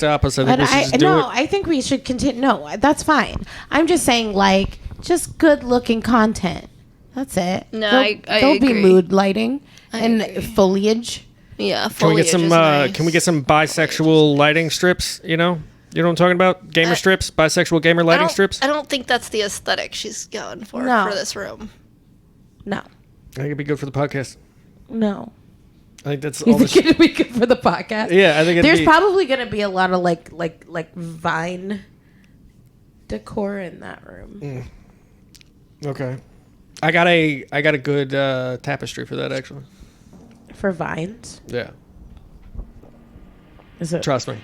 opposite. I think we should continue. No, that's fine. I'm just saying, like, just good looking content. That's it. No, there'll be mood lighting and foliage. Yeah, foliage. Can we get some bisexual lighting strips? You know what I'm talking about? Gamer strips, bisexual gamer lighting strips. I don't think that's the aesthetic she's going for this room. No, I think it'd be good for the podcast. No. I think that's you all. Think it'd be good for the podcast? Yeah, I think there's probably going to be a lot of like vine decor in that room. Okay, I got a good tapestry for that actually. For vines? Yeah. Is it? Trust me.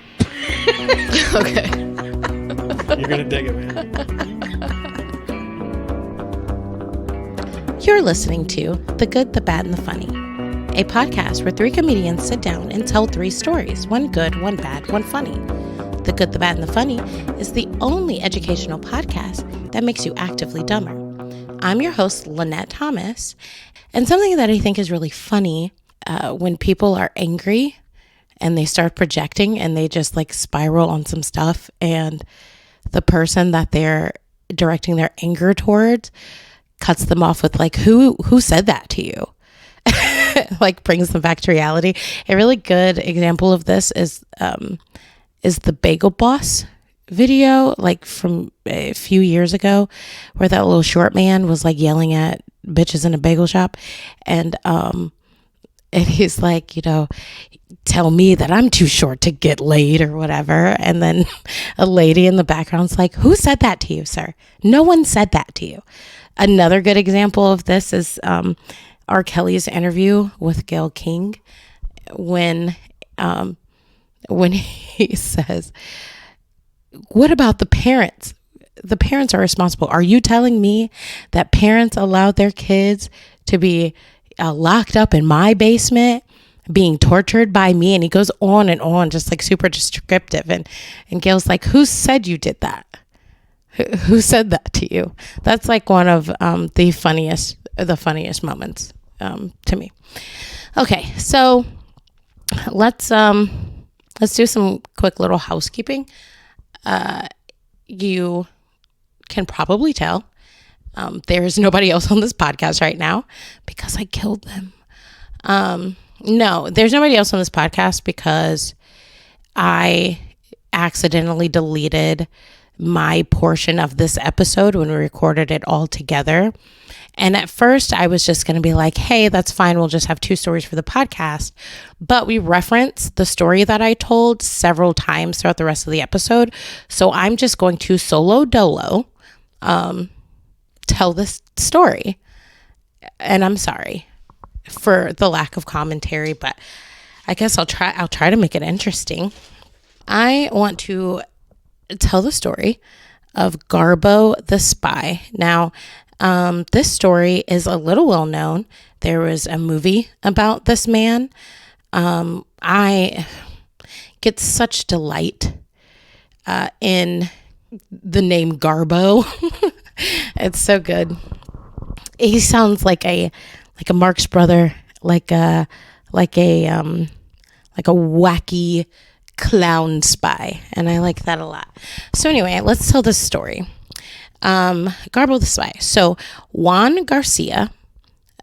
Okay. You're gonna dig it, man. You're listening to The Good, the Bad, and the Funny, a podcast where three comedians sit down and tell three stories, one good, one bad, one funny. The Good, the Bad, and the Funny is the only educational podcast that makes you actively dumber. I'm your host, Lynette Thomas, and something that I think is really funny when people are angry and they start projecting and they just like spiral on some stuff, and the person that they're directing their anger towards cuts them off with like, who said that to you? Like brings them back to reality. A really good example of this is the Bagel Boss video, like from a few years ago, where that little short man was like yelling at bitches in a bagel shop, and he's like, tell me that I'm too short to get laid or whatever. And then a lady in the background's like, who said that to you, sir? No one said that to you. Another good example of this is R. Kelly's interview with Gayle King, when he says, what about the parents? The parents are responsible. Are you telling me that parents allowed their kids to be locked up in my basement, being tortured by me? And he goes on, just like super descriptive. And Gail's like, who said you did that? Who said that to you? That's like one of the funniest moments to me. Okay, so let's do some quick little housekeeping. You can probably tell there is nobody else on this podcast right now because I killed them. No, there's nobody else on this podcast because I accidentally deleted my portion of this episode when we recorded it all together. And at first I was just going to be like, hey, that's fine. We'll just have two stories for the podcast. But we referenced the story that I told several times throughout the rest of the episode. So I'm just going to solo dolo tell this story. And I'm sorry for the lack of commentary, but I guess I'll try to make it interesting. I want to tell the story of Garbo the Spy. Now, this story is a little well known. There was a movie about this man. I get such delight in the name Garbo. It's so good. He sounds like a Marx brother, like a wacky clown spy, and I like that a lot. So anyway, let's tell this story. Garbo the Spy. So Juan Garcia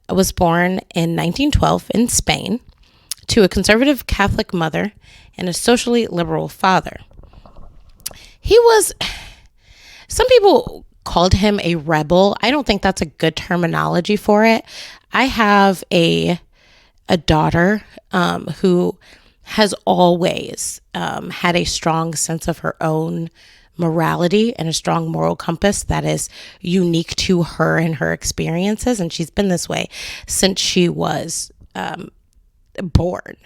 was born in 1912 in Spain to a conservative Catholic mother and a socially liberal father. Some people called him a rebel. I don't think that's a good terminology for it. I have a daughter who has always had a strong sense of her own morality and a strong moral compass that is unique to her and her experiences. And she's been this way since she was born.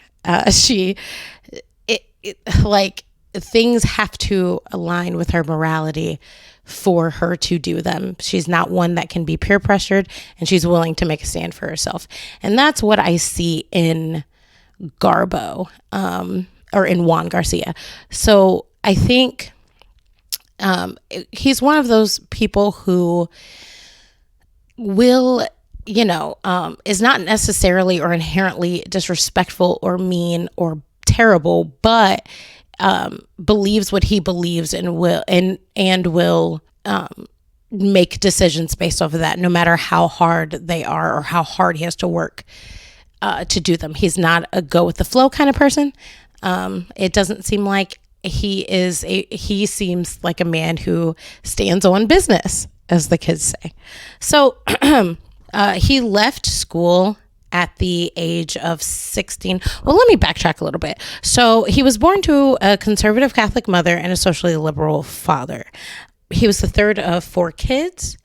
Things have to align with her morality for her to do them. She's not one that can be peer pressured, and she's willing to make a stand for herself. And that's what I see in Garbo, or in Juan Garcia. So I think he's one of those people who will, is not necessarily or inherently disrespectful or mean or terrible, but believes what he believes and will make decisions based off of that, no matter how hard they are or how hard he has to work to do them. He's not a go with the flow kind of person. It doesn't seem like he seems like a man who stands on business, as the kids say. So he left school at the age of 16. Well, let me backtrack a little bit. So he was born to a conservative Catholic mother and a socially liberal father. He was the third of 4 kids.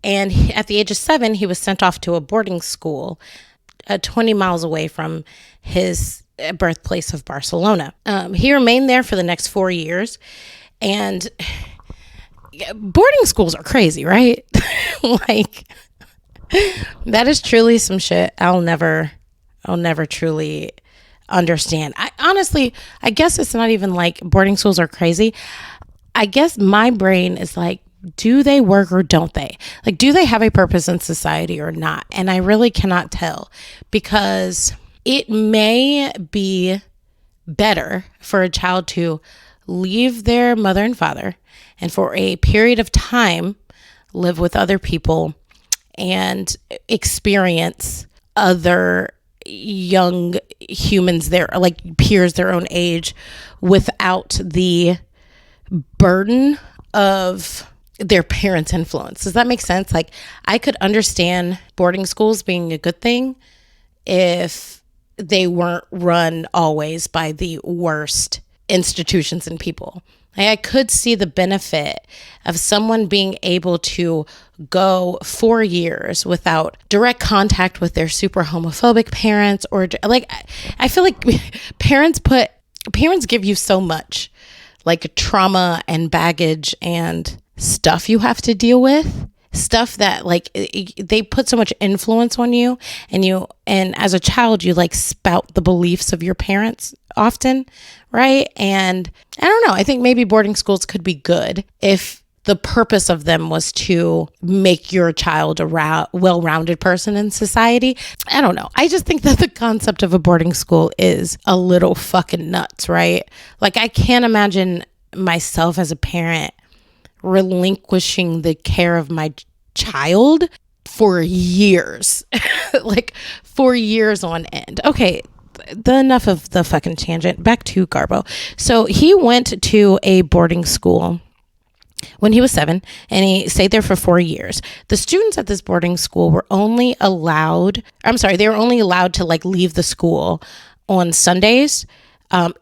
And at the age of 7, he was sent off to a boarding school 20 miles away from his birthplace of Barcelona. He remained there for the next 4 years. And boarding schools are crazy, right? Like, that is truly some shit I'll never truly understand. I guess it's not even like boarding schools are crazy. I guess my brain is like, do they work or don't they? Like, do they have a purpose in society or not? And I really cannot tell, because it may be better for a child to leave their mother and father and for a period of time live with other people and experience other young humans there, like peers their own age, without the burden of their parents' influence. Does that make sense? Like, I could understand boarding schools being a good thing if they weren't run always by the worst institutions and people. I could see the benefit of someone being able to go 4 years without direct contact with their super homophobic parents, or like, I feel like parents give you so much, like trauma and baggage and stuff you have to deal with, stuff that like they put so much influence on you, and as a child you like spout the beliefs of your parents often, right? And I don't know, I think maybe boarding schools could be good if the purpose of them was to make your child a well-rounded person in society. I don't know. I just think that the concept of a boarding school is a little fucking nuts, right? Like, I can't imagine myself as a parent relinquishing the care of my child for years, like for years on end. Okay, enough of the fucking tangent. Back to Garbo. So he went to a boarding school when he was 7, and he stayed there for 4 years. The students at this boarding school were only allowed to like leave the school on Sundays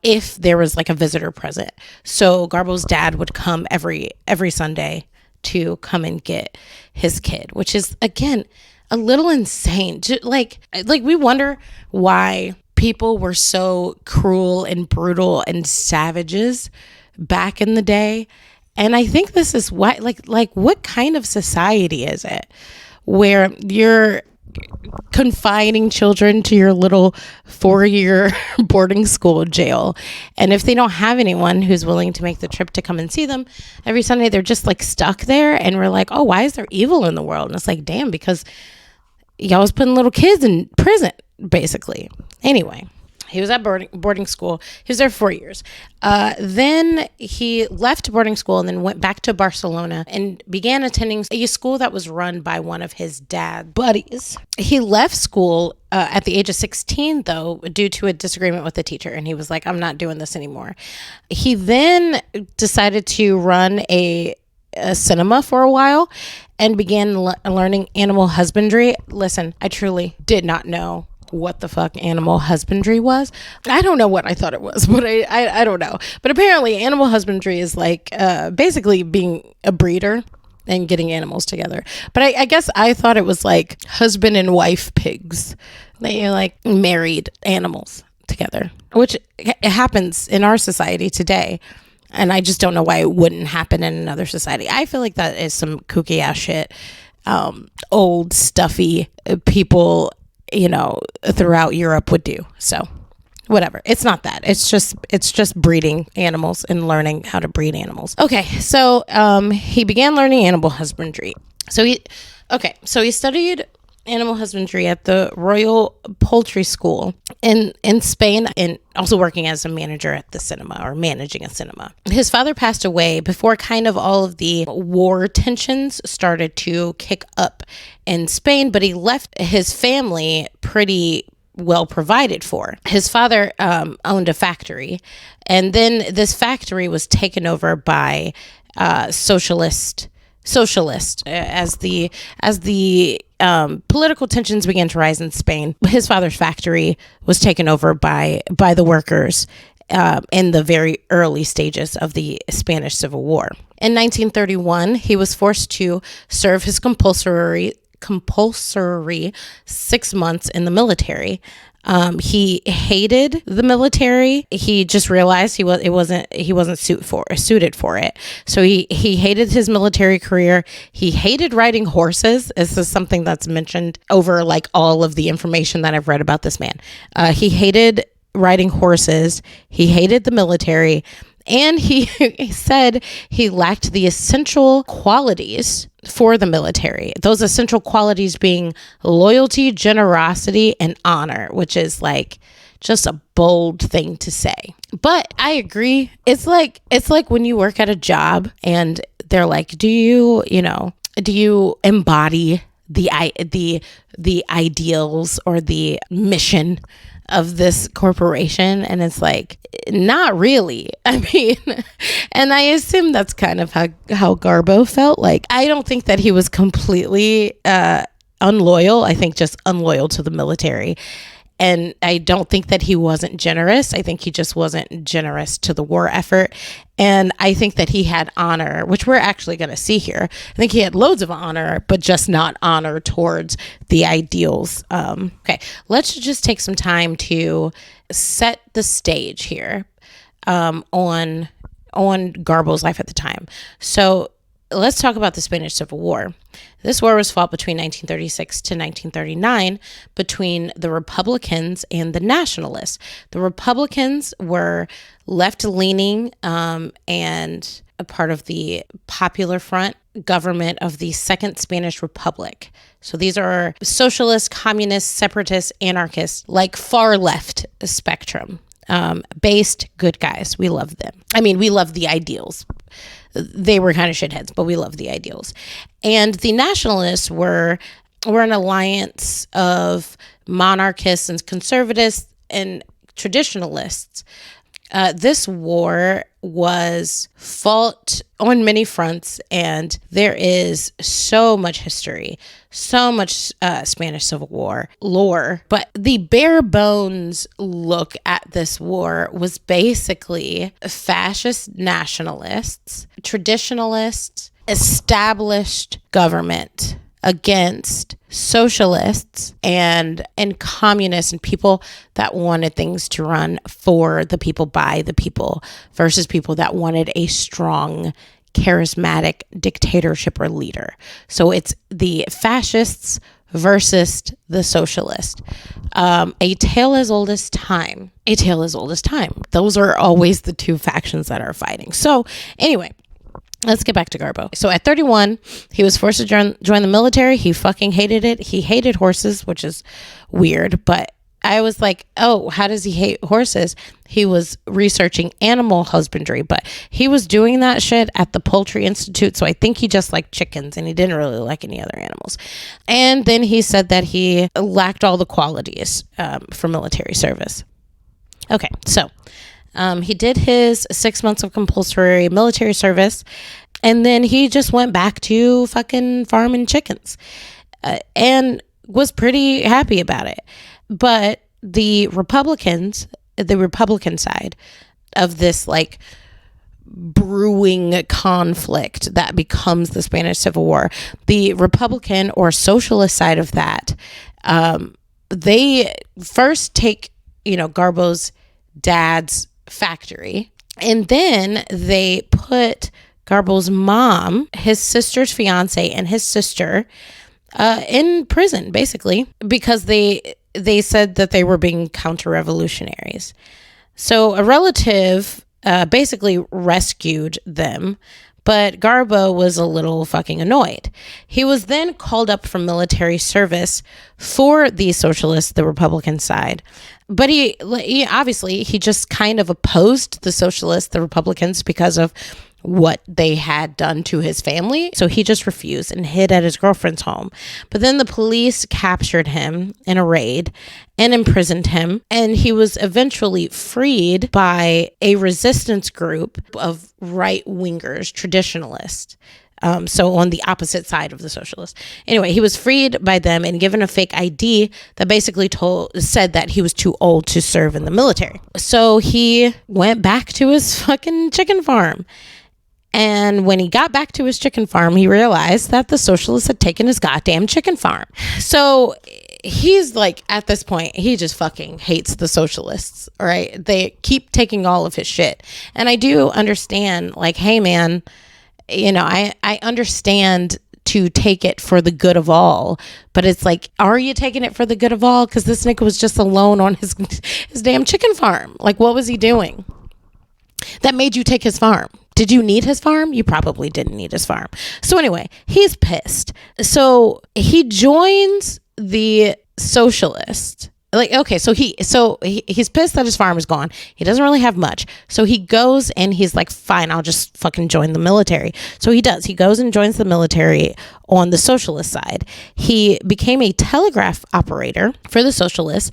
if there was like a visitor present. So Garbo's dad would come every Sunday to come and get his kid, which is, again, a little insane. Like we wonder why people were so cruel and brutal and savages back in the day. And I think this is why, like what kind of society is it where you're confining children to your little 4-year boarding school jail, and if they don't have anyone who's willing to make the trip to come and see them every Sunday, they're just like stuck there. And we're like, oh, why is there evil in the world? And it's like, damn, because y'all was putting little kids in prison, basically. Anyway, he was at boarding school. He was there 4 years. Then he left boarding school and then went back to Barcelona and began attending a school that was run by one of his dad's buddies. He left school at the age of 16, though, due to a disagreement with the teacher. And he was like, I'm not doing this anymore. He then decided to run a cinema for a while and began learning animal husbandry. Listen, I truly did not know what the fuck animal husbandry was. I don't know what I thought it was, but I don't know. But apparently animal husbandry is like basically being a breeder and getting animals together. But I guess I thought it was like husband and wife pigs. They like married animals together, which happens in our society today. And I just don't know why it wouldn't happen in another society. I feel like that is some kooky ass shit. Old stuffy people, throughout Europe would do. So whatever. It's not that. It's just breeding animals and learning how to breed animals. Okay. So he began learning animal husbandry. So he studied animal husbandry at the Royal Poultry School in Spain, and also working as a manager at the cinema, or managing a cinema. His father passed away before kind of all of the war tensions started to kick up in Spain, but he left his family pretty well provided for. His father owned a factory, and then this factory was taken over by socialist as the political tensions began to rise in Spain. His father's factory was taken over by the workers in the very early stages of the Spanish Civil War. In 1931, he was forced to serve his compulsory 6 months in the military. He hated the military. He just realized he wasn't suited for it. So he hated his military career. He hated riding horses. This is something that's mentioned over like all of the information that I've read about this man. He hated riding horses. He hated the military. And he said he lacked the essential qualities for the military. Those essential qualities being loyalty, generosity, and honor, which is like just a bold thing to say. But I agree. It's like when you work at a job and they're like, do you embody the ideals or the mission of this corporation? And it's like, not really. I mean, and I assume that's kind of how Garbo felt. Like, I don't think that he was completely unloyal. I think just unloyal to the military. And I don't think that he wasn't generous. I think he just wasn't generous to the war effort. And I think that he had honor, which we're actually going to see here. I think he had loads of honor, but just not honor towards the ideals. Okay, let's just take some time to set the stage here on Garbo's life at the time. So let's talk about the Spanish Civil War. This war was fought between 1936 to 1939 between the Republicans and the Nationalists. The Republicans were left-leaning and a part of the Popular Front government of the Second Spanish Republic. So these are socialist, communist, separatist, anarchists, like far left spectrum. Based good guys. We love them. I mean, we love the ideals. They were kind of shitheads, but we love the ideals. And the Nationalists were an alliance of monarchists and conservatives and traditionalists. This war was fought on many fronts, and there is so much history, so much Spanish Civil War lore. But the bare bones look at this war was basically fascist nationalists, traditionalists, established government against socialists and communists and people that wanted things to run for the people, by the people, versus people that wanted a strong, charismatic dictatorship or leader. So it's the fascists versus the socialist. A tale as old as time. A tale as old as time. Those are always the two factions that are fighting. So anyway, let's get back to Garbo. So at 31, he was forced to join the military. He fucking hated it. He hated horses, which is weird. But I was like, oh, how does he hate horses? He was researching animal husbandry, but he was doing that shit at the Poultry Institute. So I think he just liked chickens and he didn't really like any other animals. And then he said that he lacked all the qualities for military service. Okay, so he did his 6 months of compulsory military service, and then he just went back to fucking farming chickens and was pretty happy about it. But the Republican side of this like brewing conflict that becomes the Spanish Civil War, the Republican or socialist side of that, they first take, Garbo's dad's factory, and then they put Garbo's mom, his sister's fiance, and his sister in prison, basically, because they said that they were being counter-revolutionaries. So a relative basically rescued them, But Garbo was a little fucking annoyed. He was then called up from military service for the socialists, the Republican side. But he obviously, he just kind of opposed the socialists, the Republicans, because of what they had done to his family. So he just refused and hid at his girlfriend's home. But then the police captured him in a raid and imprisoned him. And he was eventually freed by a resistance group of right-wingers, traditionalists. So on the opposite side of the socialists. Anyway, he was freed by them and given a fake ID that basically said that he was too old to serve in the military. So he went back to his fucking chicken farm. And when he got back to his chicken farm, he realized that the socialists had taken his goddamn chicken farm. So he's like, at this point, he just fucking hates the socialists, right? They keep taking all of his shit. And I do understand, like, hey, man, you know, I understand to take it for the good of all, but it's like, are you taking it for the good of all? Because this nigga was just alone on his damn chicken farm. Like, what was he doing that made you take his farm? Did you need his farm? You probably didn't need his farm. So anyway, he's pissed. So he joins the socialist. Like, okay, so he's pissed that his farm is gone. He doesn't really have much. So he goes and he's like, fine, I'll just fucking join the military. So he does. He goes and joins the military on the socialist side. He became a telegraph operator for the socialists.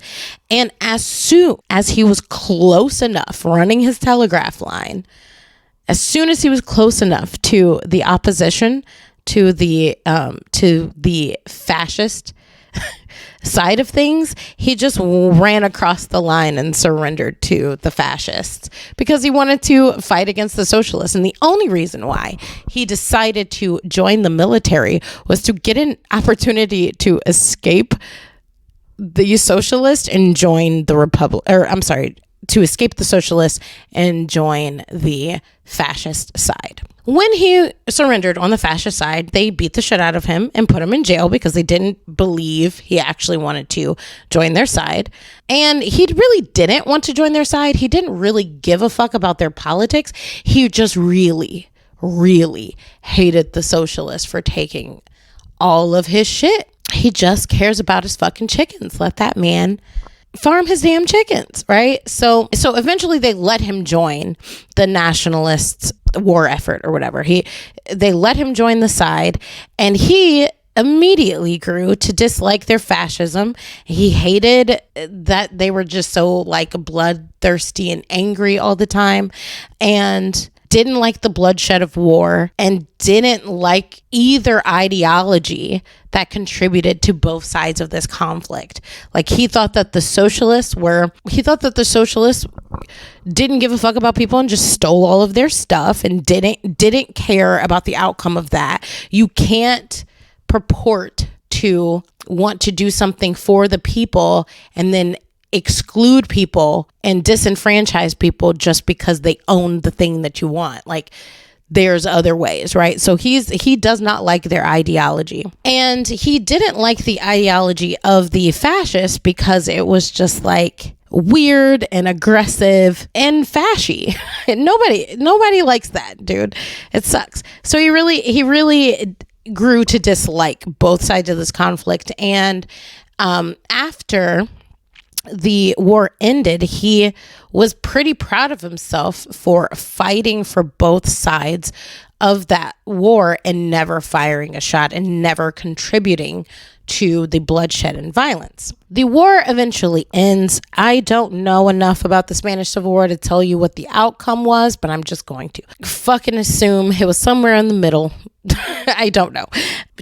And as soon as he was close enough running his telegraph line, as soon as he was close enough to the opposition, to the fascist side of things, he just ran across the line and surrendered to the fascists because he wanted to fight against the socialists. And the only reason why he decided to join the military was to get an opportunity to escape the socialists and join the to escape the socialists and join the fascist side. When he surrendered on the fascist side, they beat the shit out of him and put him in jail because they didn't believe he actually wanted to join their side. And he really didn't want to join their side. He didn't really give a fuck about their politics. He just really, really hated the socialists for taking all of his shit. He just cares about his fucking chickens. Let that man farm his damn chickens, right? So eventually they let him join the nationalists' war effort or whatever. They let him join the side, and he immediately grew to dislike their fascism. He hated that they were just so like bloodthirsty and angry all the time, and didn't like the bloodshed of war, and didn't like either ideology that contributed to both sides of this conflict. Like, he thought that the socialists didn't give a fuck about people and just stole all of their stuff and didn't care about the outcome of that. You can't purport to want to do something for the people and then exclude people and disenfranchise people just because they own the thing that you want. Like, there's other ways, right? So he does not like their ideology, and he didn't like the ideology of the fascists because it was just like weird and aggressive and fashy. Nobody likes that, dude. It sucks. So he really grew to dislike both sides of this conflict. And after the war ended, he was pretty proud of himself for fighting for both sides of that war and never firing a shot and never contributing to the bloodshed and violence. The war eventually ends. I don't know enough about the Spanish Civil War to tell you what the outcome was, but I'm just going to fucking assume it was somewhere in the middle. I don't know.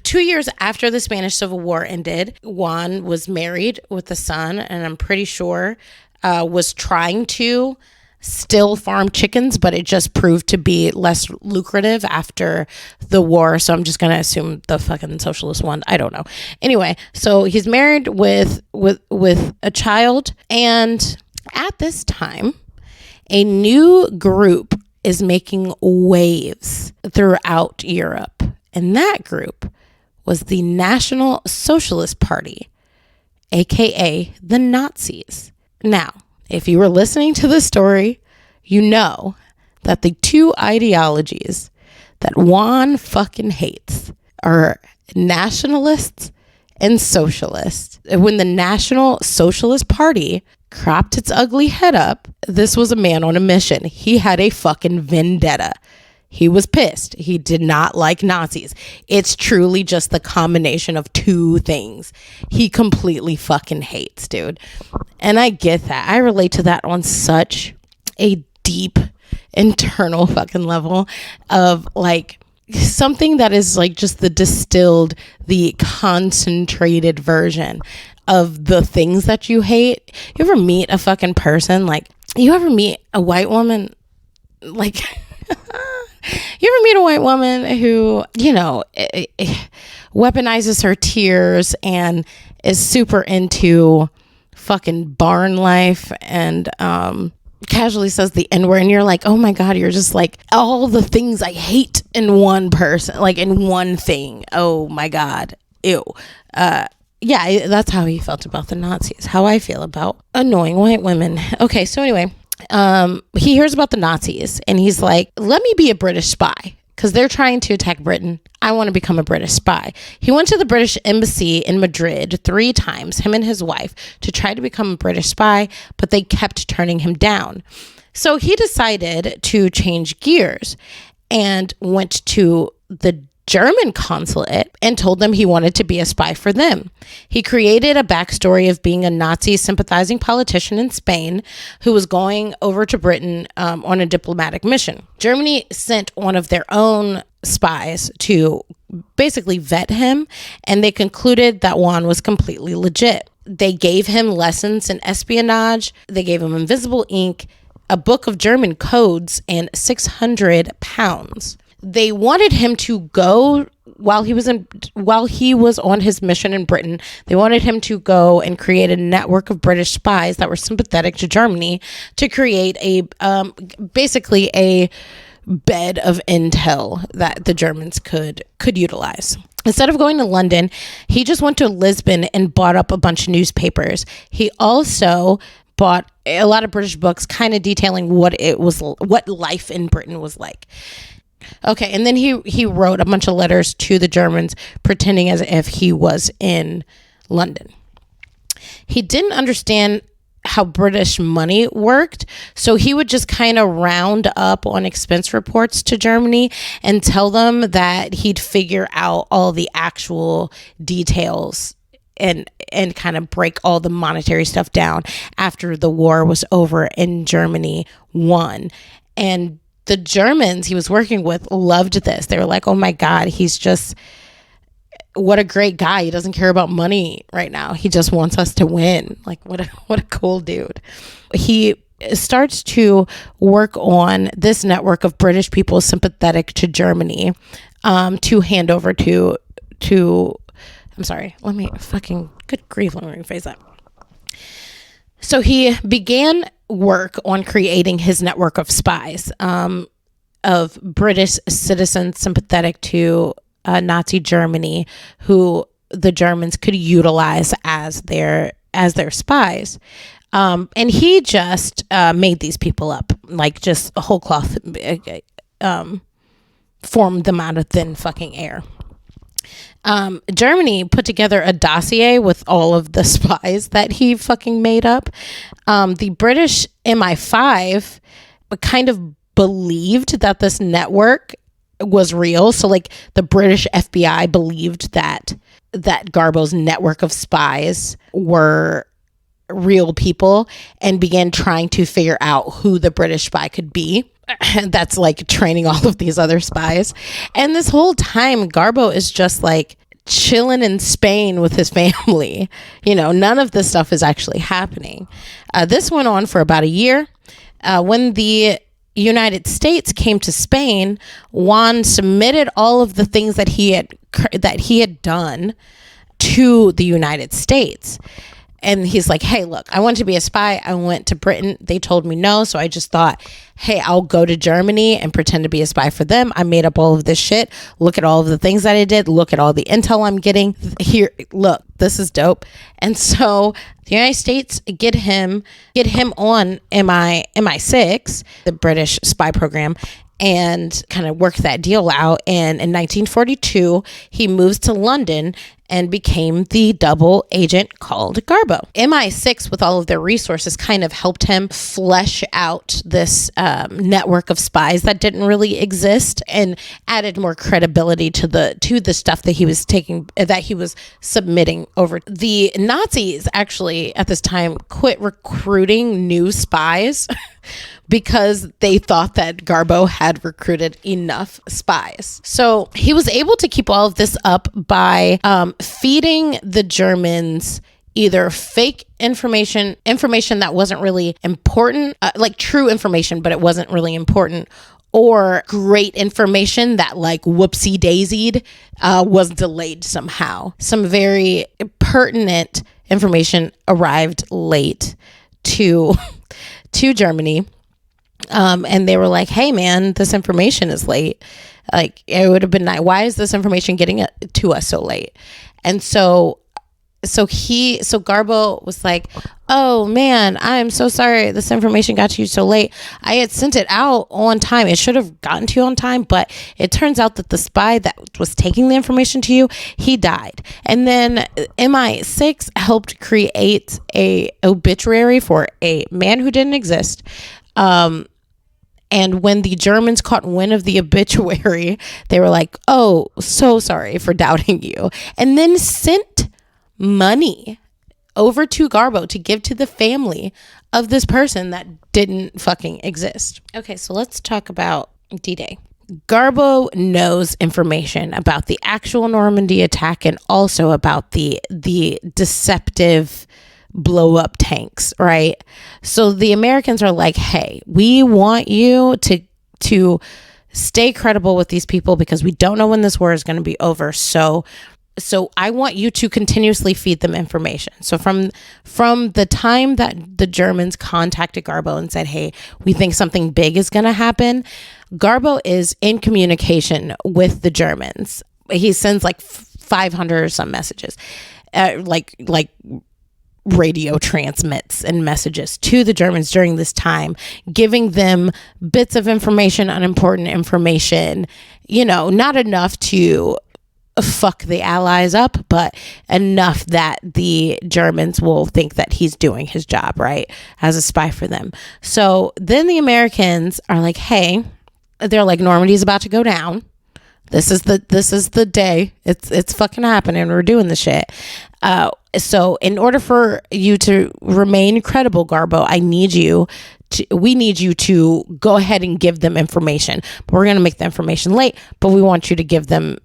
2 years after the Spanish Civil War ended, Juan was married with a son, and I'm pretty sure was trying to still farm chickens, but it just proved to be less lucrative after the war. So I'm just going to assume the fucking socialist won. I don't know. Anyway, so he's married with a child. And at this time, a new group is making waves throughout Europe. And that group was the National Socialist Party, aka the Nazis. Now, if you were listening to the story, you know that the two ideologies that Juan fucking hates are nationalists and socialists. When the National Socialist Party cropped its ugly head up, this was a man on a mission. He had a fucking vendetta. He was pissed. He did not like Nazis. It's truly just the combination of two things he completely fucking hates, dude. And I get that. I relate to that on such a deep internal fucking level of like something that is like just the distilled, the concentrated version of the things that you hate. You ever meet a fucking person, like you ever meet a white woman, like you ever meet a white woman who, you know, weaponizes her tears and is super into fucking barn life and casually says the N-word, and you're like, oh my God, you're just like all the things I hate in one person, like in one thing. Oh my God. Ew. Yeah, that's how he felt about the Nazis. How I feel about annoying white women. Okay, so anyway, he hears about the Nazis and he's like, let me be a British spy because they're trying to attack Britain. I want to become a British spy. He went to the British embassy in Madrid 3 times, him and his wife, to try to become a British spy, but they kept turning him down. So he decided to change gears and went to the German consulate and told them he wanted to be a spy for them. He created a backstory of being a Nazi sympathizing politician in Spain who was going over to Britain on a diplomatic mission. Germany sent one of their own spies to basically vet him, and they concluded that Juan was completely legit. They gave him lessons in espionage. They gave him invisible ink, a book of German codes, and 600 pounds. They wanted him to go while he was on his mission in Britain. They wanted him to go and create a network of British spies that were sympathetic to Germany to create a basically a bed of intel that the Germans could utilize. Instead of going to London, he just went to Lisbon and bought up a bunch of newspapers. He also bought a lot of British books kind of detailing what life in Britain was like. Okay, and then he wrote a bunch of letters to the Germans pretending as if he was in London. He didn't understand how British money worked, so he would just kind of round up on expense reports to Germany and tell them that he'd figure out all the actual details and kind of break all the monetary stuff down after the war was over and Germany won. And the Germans he was working with loved this. They were like, oh my God, he's just, what a great guy. He doesn't care about money right now. He just wants us to win. Like, what a cool dude. He starts to work on this network of British people sympathetic to Germany to hand over to I'm sorry, good grief, let me rephrase that. So he began work on creating his network of spies, of British citizens sympathetic to Nazi Germany, who the Germans could utilize as their spies. And he just made these people up, like just a whole cloth, formed them out of thin fucking air. Germany put together a dossier with all of the spies that he fucking made up. The British MI5 kind of believed that this network was real. So like the British FBI believed that Garbo's network of spies were real people and began trying to figure out who the British spy could be. That's like training all of these other spies. And this whole time, Garbo is just like chilling in Spain with his family. You know, none of this stuff is actually happening. This went on for about a year. When the United States came to Spain, Juan submitted all of the things that he had done to the United States. And he's like, hey, look, I want to be a spy. I went to Britain. They told me no. So I just thought, hey, I'll go to Germany and pretend to be a spy for them. I made up all of this shit. Look at all of the things that I did. Look at all the intel I'm getting here. Look, this is dope. And so the United States get him on MI6, the British spy program. and kind of worked that deal out. And in 1942, he moves to London and became the double agent called Garbo. MI6, with all of their resources, kind of helped him flesh out this network of spies that didn't really exist, and added more credibility to the stuff that he was submitting over. The Nazis actually at this time quit recruiting new spies because they thought that Garbo had recruited enough spies. So he was able to keep all of this up by feeding the Germans either fake information that wasn't really important, like true information, but it wasn't really important, or great information that, like, whoopsie daisied, was delayed somehow. Some very pertinent information arrived late to Germany. And they were like, hey man, this information is late. Like, it would have been nice. Why is this information getting to us so late? And so Garbo was like, oh man, I'm so sorry this information got to you so late. I had sent it out on time. It should have gotten to you on time, but it turns out that the spy that was taking the information to you, he died. And then MI6 helped create a obituary for a man who didn't exist. And when the Germans caught wind of the obituary, they were like, oh, so sorry for doubting you. And then sent money over to Garbo to give to the family of this person that didn't fucking exist. Okay, so let's talk about D-Day. Garbo knows information about the actual Normandy attack and also about the deceptive blow up tanks, right? So the Americans are like, hey, we want you to stay credible with these people because we don't know when this war is going to be over. So I want you to continuously feed them information. So from the time that the Germans contacted Garbo and said, hey, we think something big is going to happen, Garbo is in communication with the Germans. He sends like 500 or some messages, like radio transmits and messages to the Germans during this time, giving them bits of information, unimportant information, not enough to fuck the Allies up, but enough that the Germans will think that he's doing his job, right, as a spy for them. So then the Americans are like, hey, they're like, Normandy's about to go down. This is the day. It's fucking happening. We're doing the shit. So in order for you to remain credible, Garbo, we need you to go ahead and give them information. But we're going to make the information late, but we want you to give them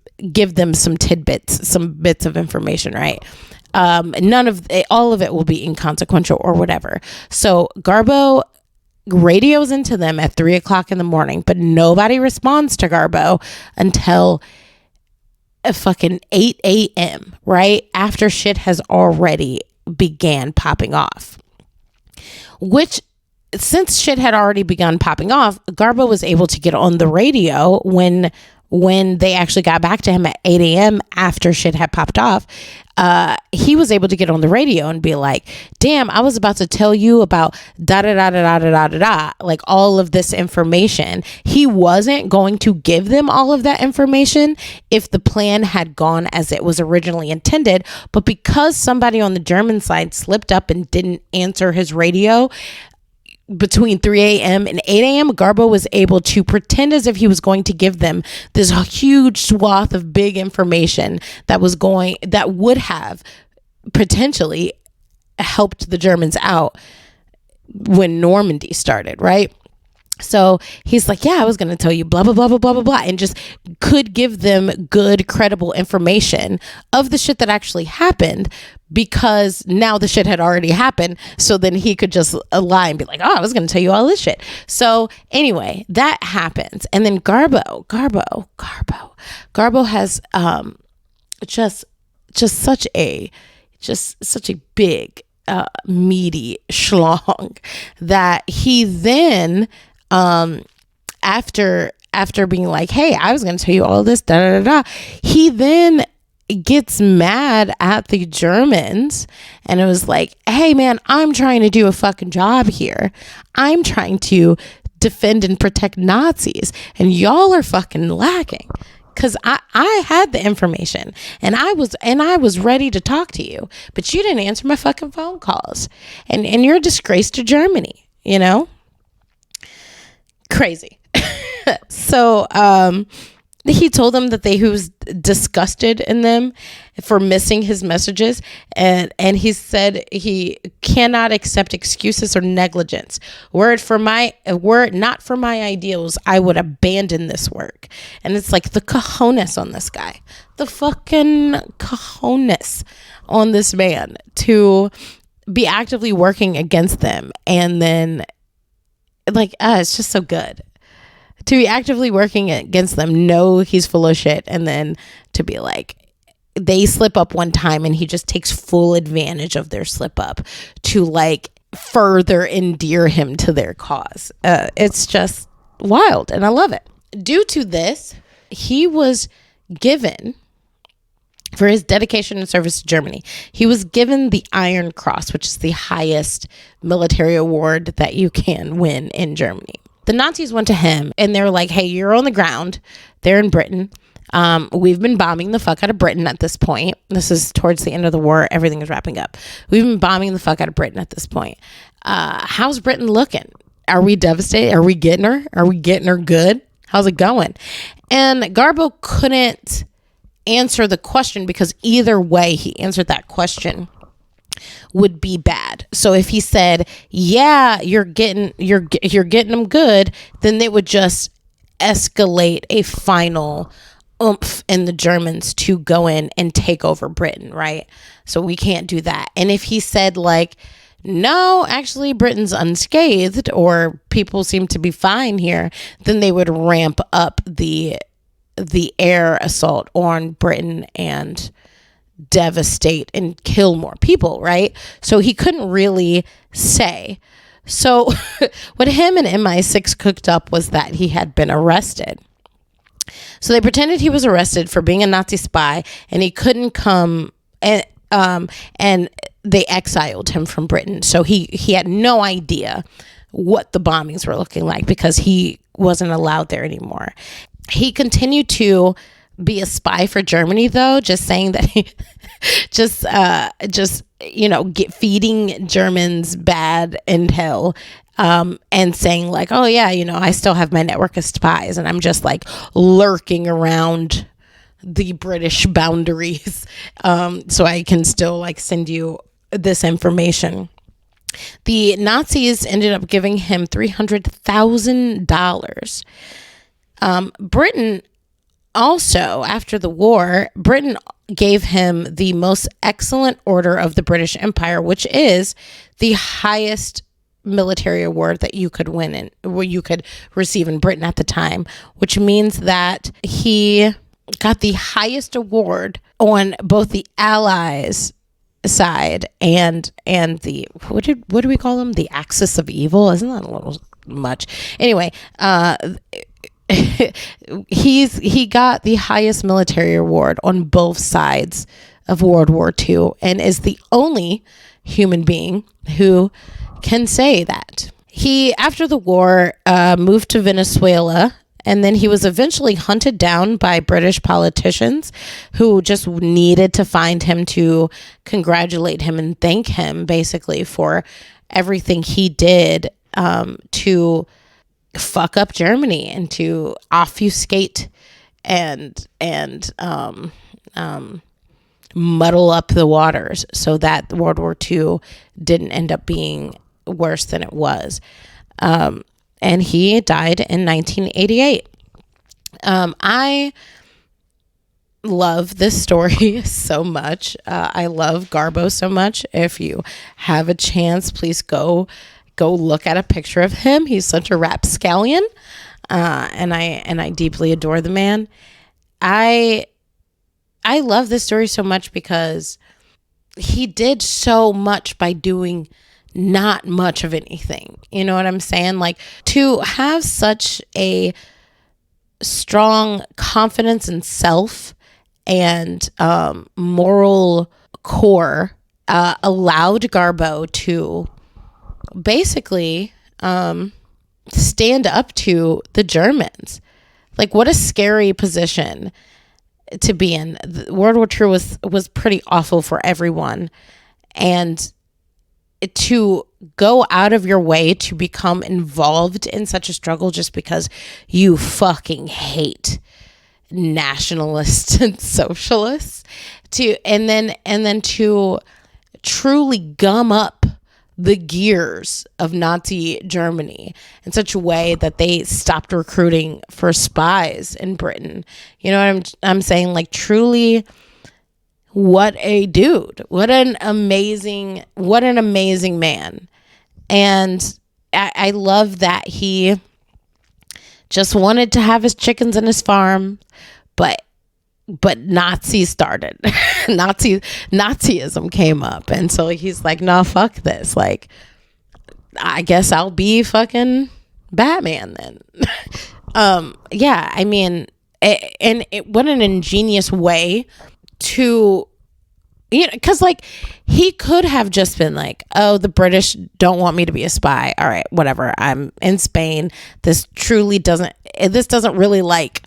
some tidbits, some bits of information, right? All of it will be inconsequential or whatever. So Garbo radios into them at 3:00 in the morning, but nobody responds to Garbo until fucking 8 a.m., right? After shit has already began popping off. Which, since shit had already begun popping off, Garbo was able to get on the radio when they actually got back to him at 8 a.m. after shit had popped off. He was able to get on the radio and be like, damn, I was about to tell you about da-da-da-da-da-da-da-da, like all of this information. He wasn't going to give them all of that information if the plan had gone as it was originally intended. But because somebody on the German side slipped up and didn't answer his radio between 3 a.m. and 8 a.m., Garbo was able to pretend as if he was going to give them this huge swath of big information that would have potentially helped the Germans out when Normandy started, right? So he's like, yeah, I was going to tell you blah, blah, blah, blah, blah, blah, blah, and just could give them good, credible information of the shit that actually happened, because now the shit had already happened. So then he could just lie and be like, oh, I was going to tell you all this shit. So anyway, that happens. And then Garbo has just such a big, meaty schlong that he then, after being like, hey, I was going to tell you all this, da da da da, he then gets mad at the Germans and it was like, hey man, I'm trying to do a fucking job here. I'm trying to defend and protect Nazis, and y'all are fucking lacking. Because I had the information, and I was ready to talk to you, but you didn't answer my fucking phone calls, and you're a disgrace to Germany, you know? Crazy. So he told them that he was disgusted in them for missing his messages, and he said he cannot accept excuses or negligence. Were it not for my ideals, I would abandon this work. And it's like the cojones on this guy, the fucking cojones on this man to be actively working against them, and then it's just so good. To be actively working against them, know he's full of shit, and then to be like, they slip up one time and he just takes full advantage of their slip up to like further endear him to their cause. It's just wild, and I love it. Due to this, he was given, for his dedication and service to Germany, he was given the Iron Cross, which is the highest military award that you can win in Germany. The Nazis went to him and they were like, hey, you're on the ground. They're in Britain. We've been bombing the fuck out of Britain at this point. This is towards the end of the war. Everything is wrapping up. We've been bombing the fuck out of Britain at this point. How's Britain looking? Are we devastated? Are we getting her? Are we getting her good? How's it going? And Garbo couldn't answer the question, because either way he answered that question would be bad. So if he said, yeah, you're getting them good, then it would just escalate a final oomph in the Germans to go in and take over Britain, right? So we can't do that. And if he said like, no, actually Britain's unscathed, or people seem to be fine here, then they would ramp up the air assault on Britain and devastate and kill more people, right? So he couldn't really say. So what him and MI6 cooked up was that he had been arrested. So they pretended he was arrested for being a Nazi spy, and he couldn't come, and they exiled him from Britain. So he had no idea what the bombings were looking like, because he wasn't allowed there anymore. He continued to be a spy for Germany, though, just saying that he feeding Germans bad intel, and saying like, oh yeah, I still have my network of spies, and I'm just like lurking around the British boundaries, so I can still like send you this information. The Nazis ended up giving him $300,000. Britain also, after the war, Britain gave him the most excellent order of the British Empire, which is the highest military award that you could win in, where you could receive in Britain at the time, which means that he got the highest award on both the Allies side and the what do we call them? The axis of evil. Isn't that a little much? Anyway, he got the highest military award on both sides of World War II, and is the only human being who can say that. He, after the war, moved to Venezuela, and then he was eventually hunted down by British politicians who just needed to find him to congratulate him and thank him basically for everything he did to fuck up Germany and to obfuscate and muddle up the waters so that World War II didn't end up being worse than it was. And he died in 1988. I love this story so much. I love Garbo so much. If you have a chance, please go look at a picture of him. He's such a rapscallion, and I deeply adore the man. I love this story so much because he did so much by doing not much of anything. You know what I'm saying? Like, to have such a strong confidence in self and moral core allowed Garbo to basically stand up to the Germans. Like, what a scary position to be in. World War II was pretty awful for everyone. And to go out of your way to become involved in such a struggle just because you fucking hate nationalists and socialists, and then to truly gum up the gears of Nazi Germany in such a way that they stopped recruiting for spies in Britain. You know what I'm saying? Like, truly, what a dude. What an amazing man. And I love that he just wanted to have his chickens in his farm, but Nazis started. Nazism came up. And so he's like, no, fuck this. Like, I guess I'll be fucking Batman then. Yeah, I mean, what an ingenious way to, you know, because like he could have just been like, oh, the British don't want me to be a spy. All right, whatever. I'm in Spain. This doesn't really like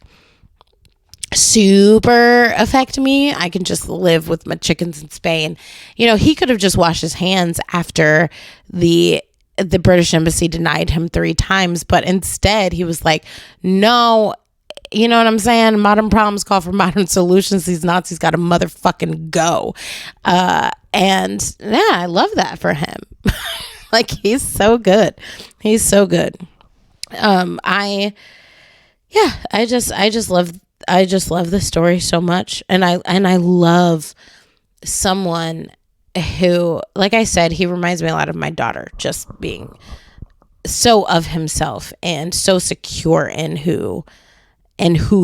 super affect me. I can just live with my chickens in Spain. You know, he could have just washed his hands after the British embassy denied him 3 times, but instead he was like, no, you know what I'm saying? Modern problems call for modern solutions. These Nazis got to motherfucking go. And yeah, I love that for him. Like, he's so good. He's so good. I just love the story so much. And I love someone who, like I said, he reminds me a lot of my daughter, just being so of himself and so secure in who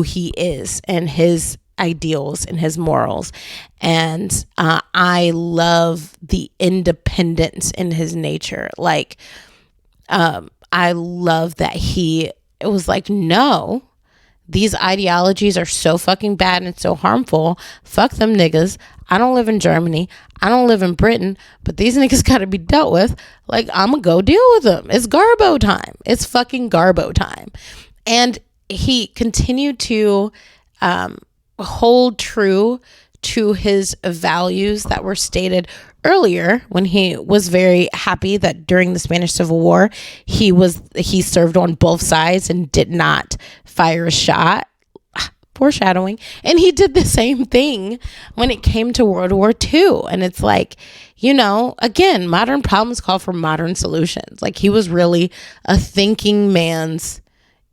he is and his ideals and his morals. And I love the independence in his nature. Like, I love that it was like, no, these ideologies are so fucking bad and so harmful. Fuck them niggas. I don't live in Germany. I don't live in Britain, but these niggas got to be dealt with. Like, I'm going to go deal with them. It's Garbo time. It's fucking Garbo time. And he continued to hold true to his values that were stated earlier when he was very happy that during the Spanish Civil War, he served on both sides and did not fire a shot. Foreshadowing. And he did the same thing when it came to World War II. And it's like, you know, again, modern problems call for modern solutions. Like, he was really a thinking man's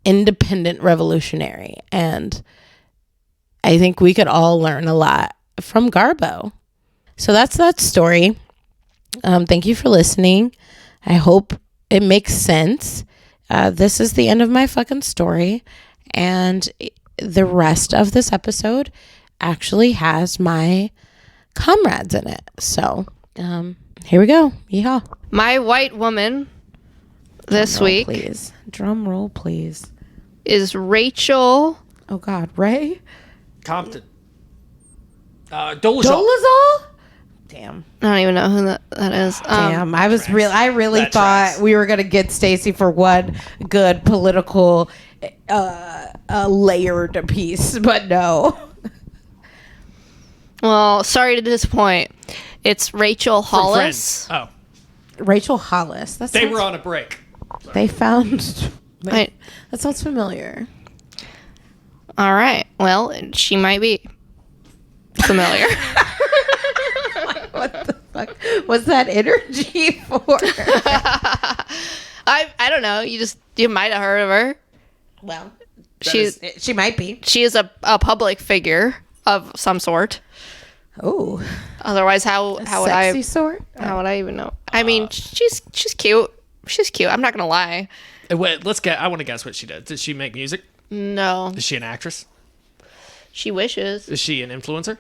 independent revolutionary. And I think we could all learn a lot from Garbo. So that's that story. Thank you for listening. I hope it makes sense. This is the end of my fucking story. And the rest of this episode actually has my comrades in it. So here we go. Yeehaw. My white woman this week, please. Drum roll, please. Is Rachel. Oh God, Ray Compton. Dolezal. Dolezal? Damn. I don't even know who that is. Damn, I really thought we were gonna get Stacey for one good political layered piece, but no. Well, sorry to disappoint. It's Rachel Hollis. Oh, Rachel Hollis. they were on a break. They found. That sounds familiar. All right. Well, she might be familiar. What the fuck was that energy for? I don't know. You might have heard of her. Well, she might be. She is a public figure of some sort. Oh. Otherwise, how would I? Sexy sort? How would I even know? I mean, she's cute. She's cute. I'm not gonna lie. Wait, let's get. I want to guess what she did. Did she make music? No. Is she an actress? She wishes. Is she an influencer?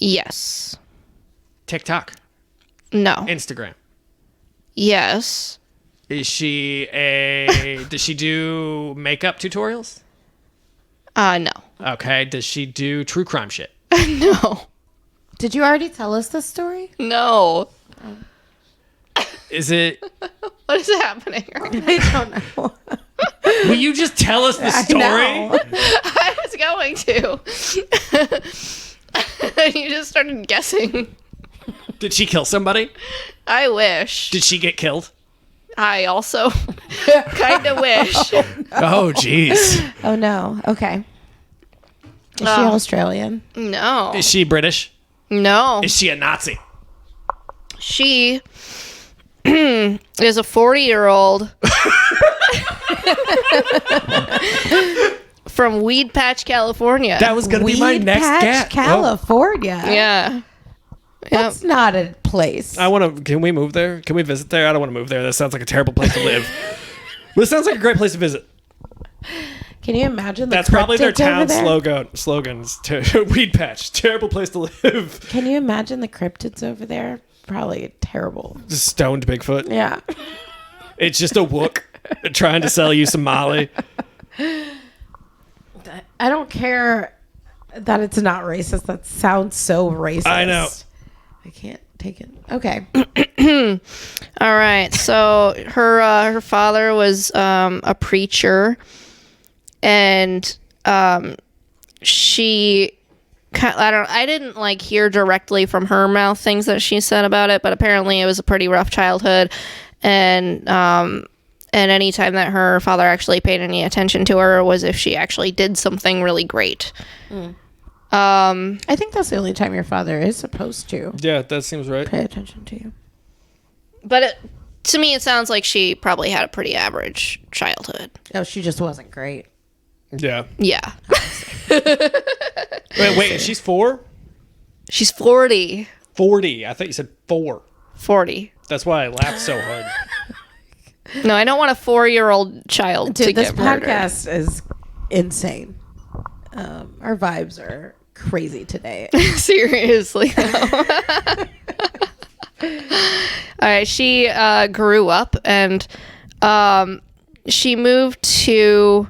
Yes. TikTok? No. Instagram? Yes. Is she does she do makeup tutorials? No. Okay. Does she do true crime shit? No. Did you already tell us this story? No. Is it? What is happening? I don't know. Will you just tell us the story? I was going to. You just started guessing. Did she kill somebody? I wish. Did she get killed? I also kind of wish. Oh, jeez. Oh no. Okay. Is she Australian? No. Is she British? No. Is she a Nazi? She is a 40-year-old from Weed Patch, California. That was going to be my next guess. California. Yeah. That's not a place. Can we move there? Can we visit there? I don't want to move there. That sounds like a terrible place to live. But it sounds like a great place to visit. Can you imagine the That's probably their cryptids over town there? slogans. Weed Patch. Terrible place to live. Can you imagine the cryptids over there? Probably terrible. Just stoned Bigfoot. Yeah. It's just a wook trying to sell you some Molly. I don't care that it's not racist. That sounds so racist. I know. I can't take it. Okay. All right. So her father was a preacher, and she. I didn't like hear directly from her mouth things that she said about it, but apparently it was a pretty rough childhood, and any time that her father actually paid any attention to her was if she actually did something really great. I think that's the only time your father is supposed to Yeah, that seems right. pay attention to you. But to me, it sounds like she probably had a pretty average childhood. Oh, she just wasn't great. Yeah. Yeah. Wait, she's 4? She's 40. 40. I thought you said 4. 40. That's why I laughed so hard. No, I don't want a 4-year-old child to Dude, this get murdered. podcast is insane. Our vibes are crazy today. Seriously, though. All right, she grew up, and she moved to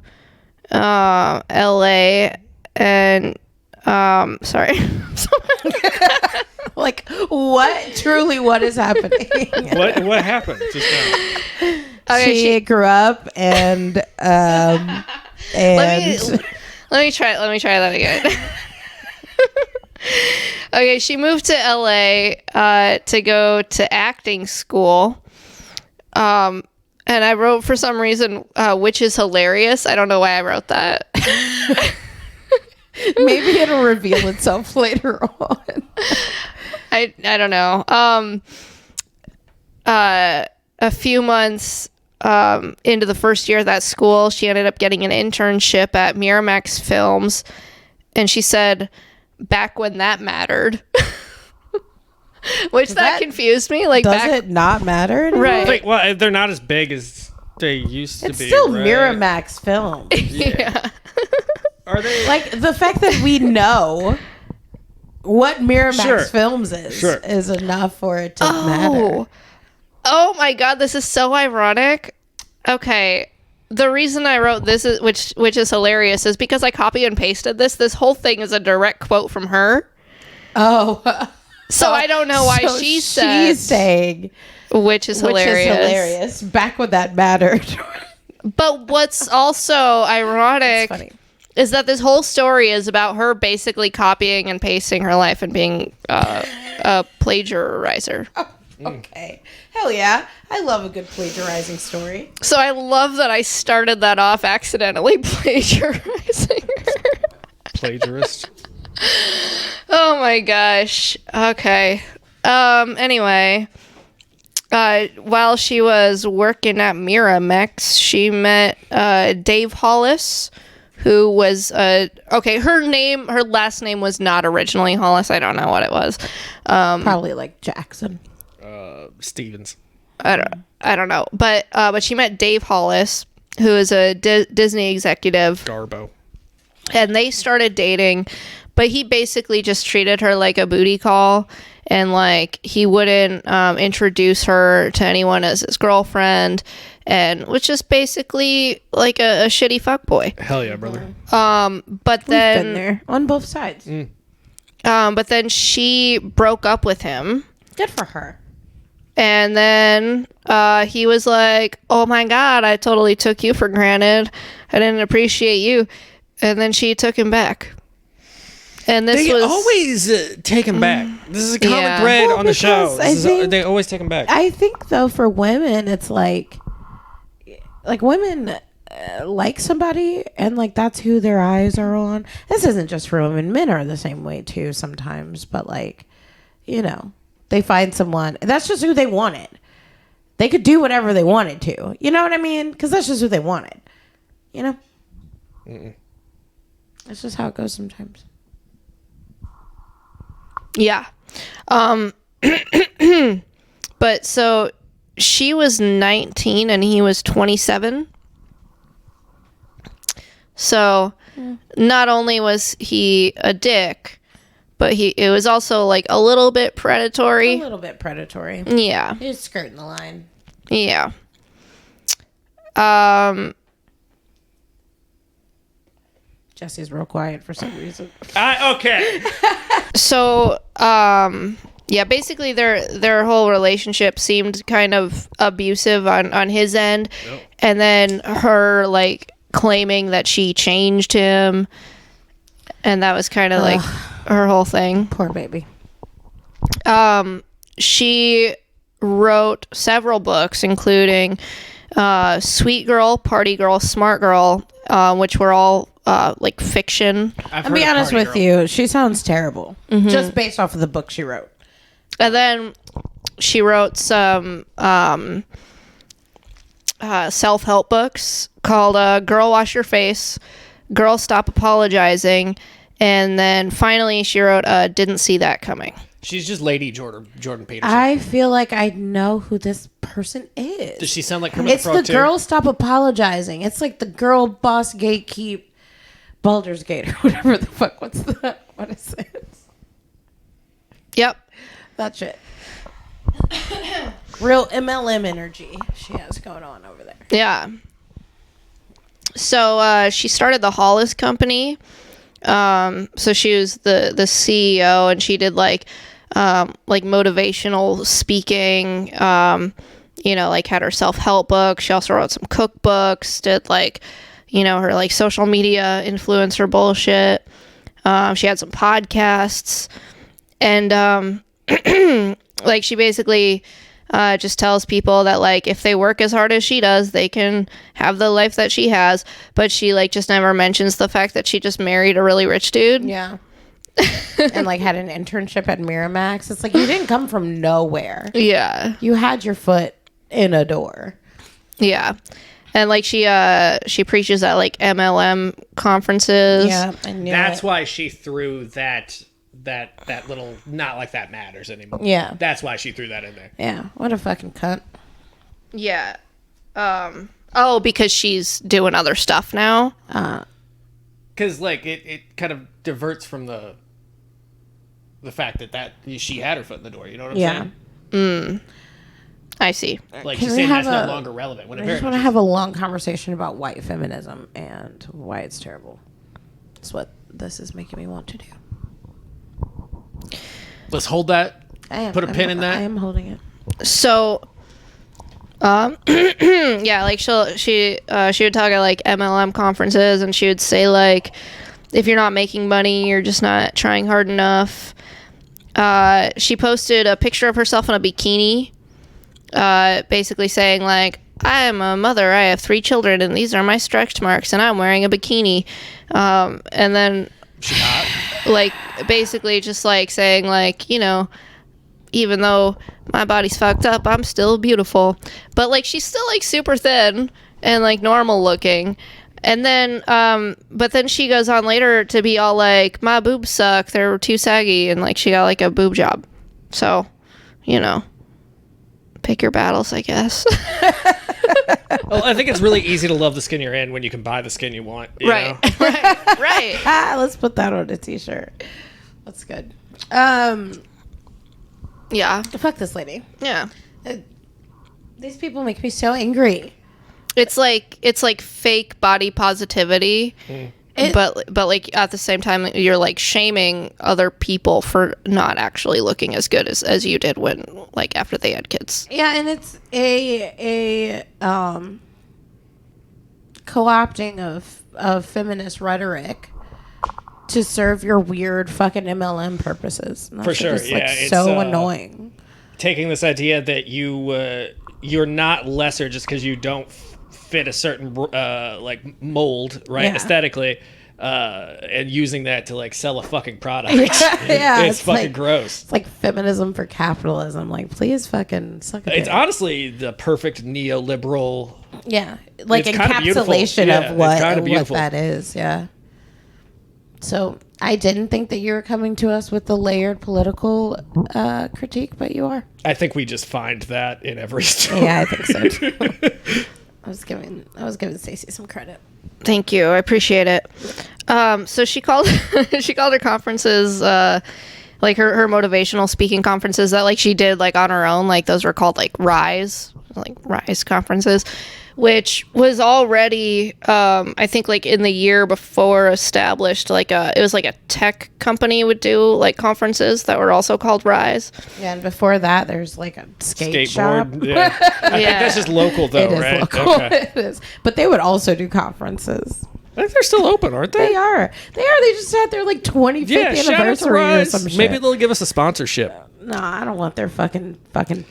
LA, and sorry. Like, what? Truly, what is happening? What happened just now? Okay, she grew up, and let me try that again. Okay, she moved to LA to go to acting school. And I wrote, for some reason, which is hilarious. I don't know why I wrote that. maybe it'll reveal itself later on. I don't know. A few months into the first year of that school, she ended up getting an internship at Miramax Films, and she said, back when that mattered. Which that confused me. Like, does it not matter anymore? Right. Wait, well, they're not as big as they used to It's be. still right? Miramax Films. Yeah. Are they Like, the fact that we know what Miramax Films is enough for it to matter. Oh my god, this is so ironic. Okay, the reason I wrote this is which is hilarious is because I copy and pasted this. This whole thing is a direct quote from her. Oh. So I don't know why So she said she's saying which is hilarious. Back when that mattered. But what's also ironic Funny. is that this whole story is about her basically copying and pasting her life and being a plagiarizer. Okay. Hell yeah. I love a good plagiarizing story. So I love that I started that off accidentally plagiarizing her. plagiarist? Oh my gosh. Okay. Anyway, while she was working at Miramax, she met Dave Hollis, who was okay, her last name was not originally Hollis. I don't know what it was. Probably like Jackson. Stevens. I don't know. But she met Dave Hollis, who is a Disney executive. Garbo. And they started dating, but he basically just treated her like a booty call, and like he wouldn't introduce her to anyone as his girlfriend, and was just basically like a shitty fuckboy. Hell yeah, brother. But then We've been there on both sides. but then she broke up with him. Good for her. And then he was like, oh my God, I totally took you for granted. I didn't appreciate you. And then she took him back. And this They was always take him back. This is a common Yeah. thread Well, on the show. because I think- They always take him back. I think though for women it's like women like somebody and like that's who their eyes are on. This isn't just for women. Men are the same way too sometimes, but like, you know, they find someone that's just who they wanted. They could do whatever they wanted to. You know what I mean? Because that's just who they wanted. You know? That's just how it goes sometimes. Yeah. But so she was 19 and he was 27. So not only was he a dick, but it was also like a little bit predatory. A little bit predatory. Yeah. He's skirting the line. Yeah. Jesse's real quiet for some reason. Okay. So, yeah, basically their whole relationship seemed kind of abusive on his end. Yep. And then her like claiming that she changed him, and that was kind of like her whole thing. Poor baby. She wrote several books, including Sweet Girl, Party Girl, Smart Girl, which were all like fiction. I'll be honest with you, she sounds terrible. Just based off of the book she wrote. And then she wrote some self-help books called Girl Wash Your Face, Girl Stop Apologizing, and then finally she wrote Didn't See That Coming. She's just Lady Jordan Peterson. I feel like I know who this person is. Does she sound like Kermit It's the Frog the too? Girl Stop Apologizing. It's like the girl boss gatekeep Baldur's Gate or whatever the fuck. What is this? Yep. That shit. Real MLM energy she has going on over there. Yeah. So she started the Hollis Company. So she was the CEO, and she did like motivational speaking. You know, like had her self-help book. She also wrote some cookbooks. Did like, you know, her like social media influencer bullshit. She had some podcasts, and like she basically just tells people that like if they work as hard as she does, they can have the life that she has. But she like just never mentions the fact that she just married a really rich dude. Yeah. And like had an internship at Miramax. It's like you didn't come from nowhere. Yeah. You had your foot in a door. Yeah. And like she preaches at like MLM conferences. Yeah, I knew That's it. why she threw that little not like that matters anymore. Yeah. That's why she threw that in there. Yeah, what a fucking cunt. Yeah. Oh, because she's doing other stuff now. Because like it kind of diverts from the fact that she had her foot in the door. You know what I'm saying? I see. Like Can she's we saying have that's no longer relevant. When I it just very want to much have a long conversation about white feminism and why it's terrible. That's what this is making me want to do. is. Let's hold that. I am. Put a pin in that. I am holding it. So, yeah, like she would talk at like MLM conferences, and she would say like, if you're not making money, you're just not trying hard enough. She posted a picture of herself in a bikini, basically saying like, I am a mother, I have 3 children, and these are my stretch marks, and I'm wearing a bikini. And then like basically just like saying like, you know, even though my body's fucked up, I'm still beautiful. But like she's still like super thin and like normal looking. And then but then she goes on later to be all like, my boobs suck, they're too saggy, and like she got like a boob job. So, you know, pick your battles, I guess. Well, I think it's really easy to love the skin you're in when you can buy the skin you want. You know? Right. Let's put that on a t-shirt. That's good. Yeah. Fuck this lady. Yeah. These people make me so angry. It's like fake body positivity. but like at the same time you're like shaming other people for not actually looking as good as you did when like after they had kids. Yeah, and it's a co-opting of feminist rhetoric to serve your weird fucking MLM purposes. For sure, just, like, it's so annoying. Taking this idea that you're not lesser just because you don't fit a certain like mold, right? Yeah. Aesthetically, and using that to like sell a fucking product. Yeah, it's fucking like, gross. It's like feminism for capitalism. Like, please fucking suck it. It's honestly the perfect neoliberal. Yeah, like it's encapsulation of what that is. Yeah. So I didn't think that you were coming to us with the layered political critique, but you are. I think we just find that in every story. Yeah, I think so too. I was giving Stacey some credit. Thank you. I appreciate it. So she called her conferences like her motivational speaking conferences that like she did like on her own, like those were called like Rise conferences, which was already I think like in the year before established like it was like a tech company would do like conferences that were also called Rise. Yeah, and before that there's like a skateboard shop. Yeah. I think that's just local though, it is right? local. Okay. It is. But they would also do conferences. I think they're still open, aren't they? They are. They just had their like 25th anniversary or some shit. Maybe they'll give us a sponsorship. No, I don't want their fucking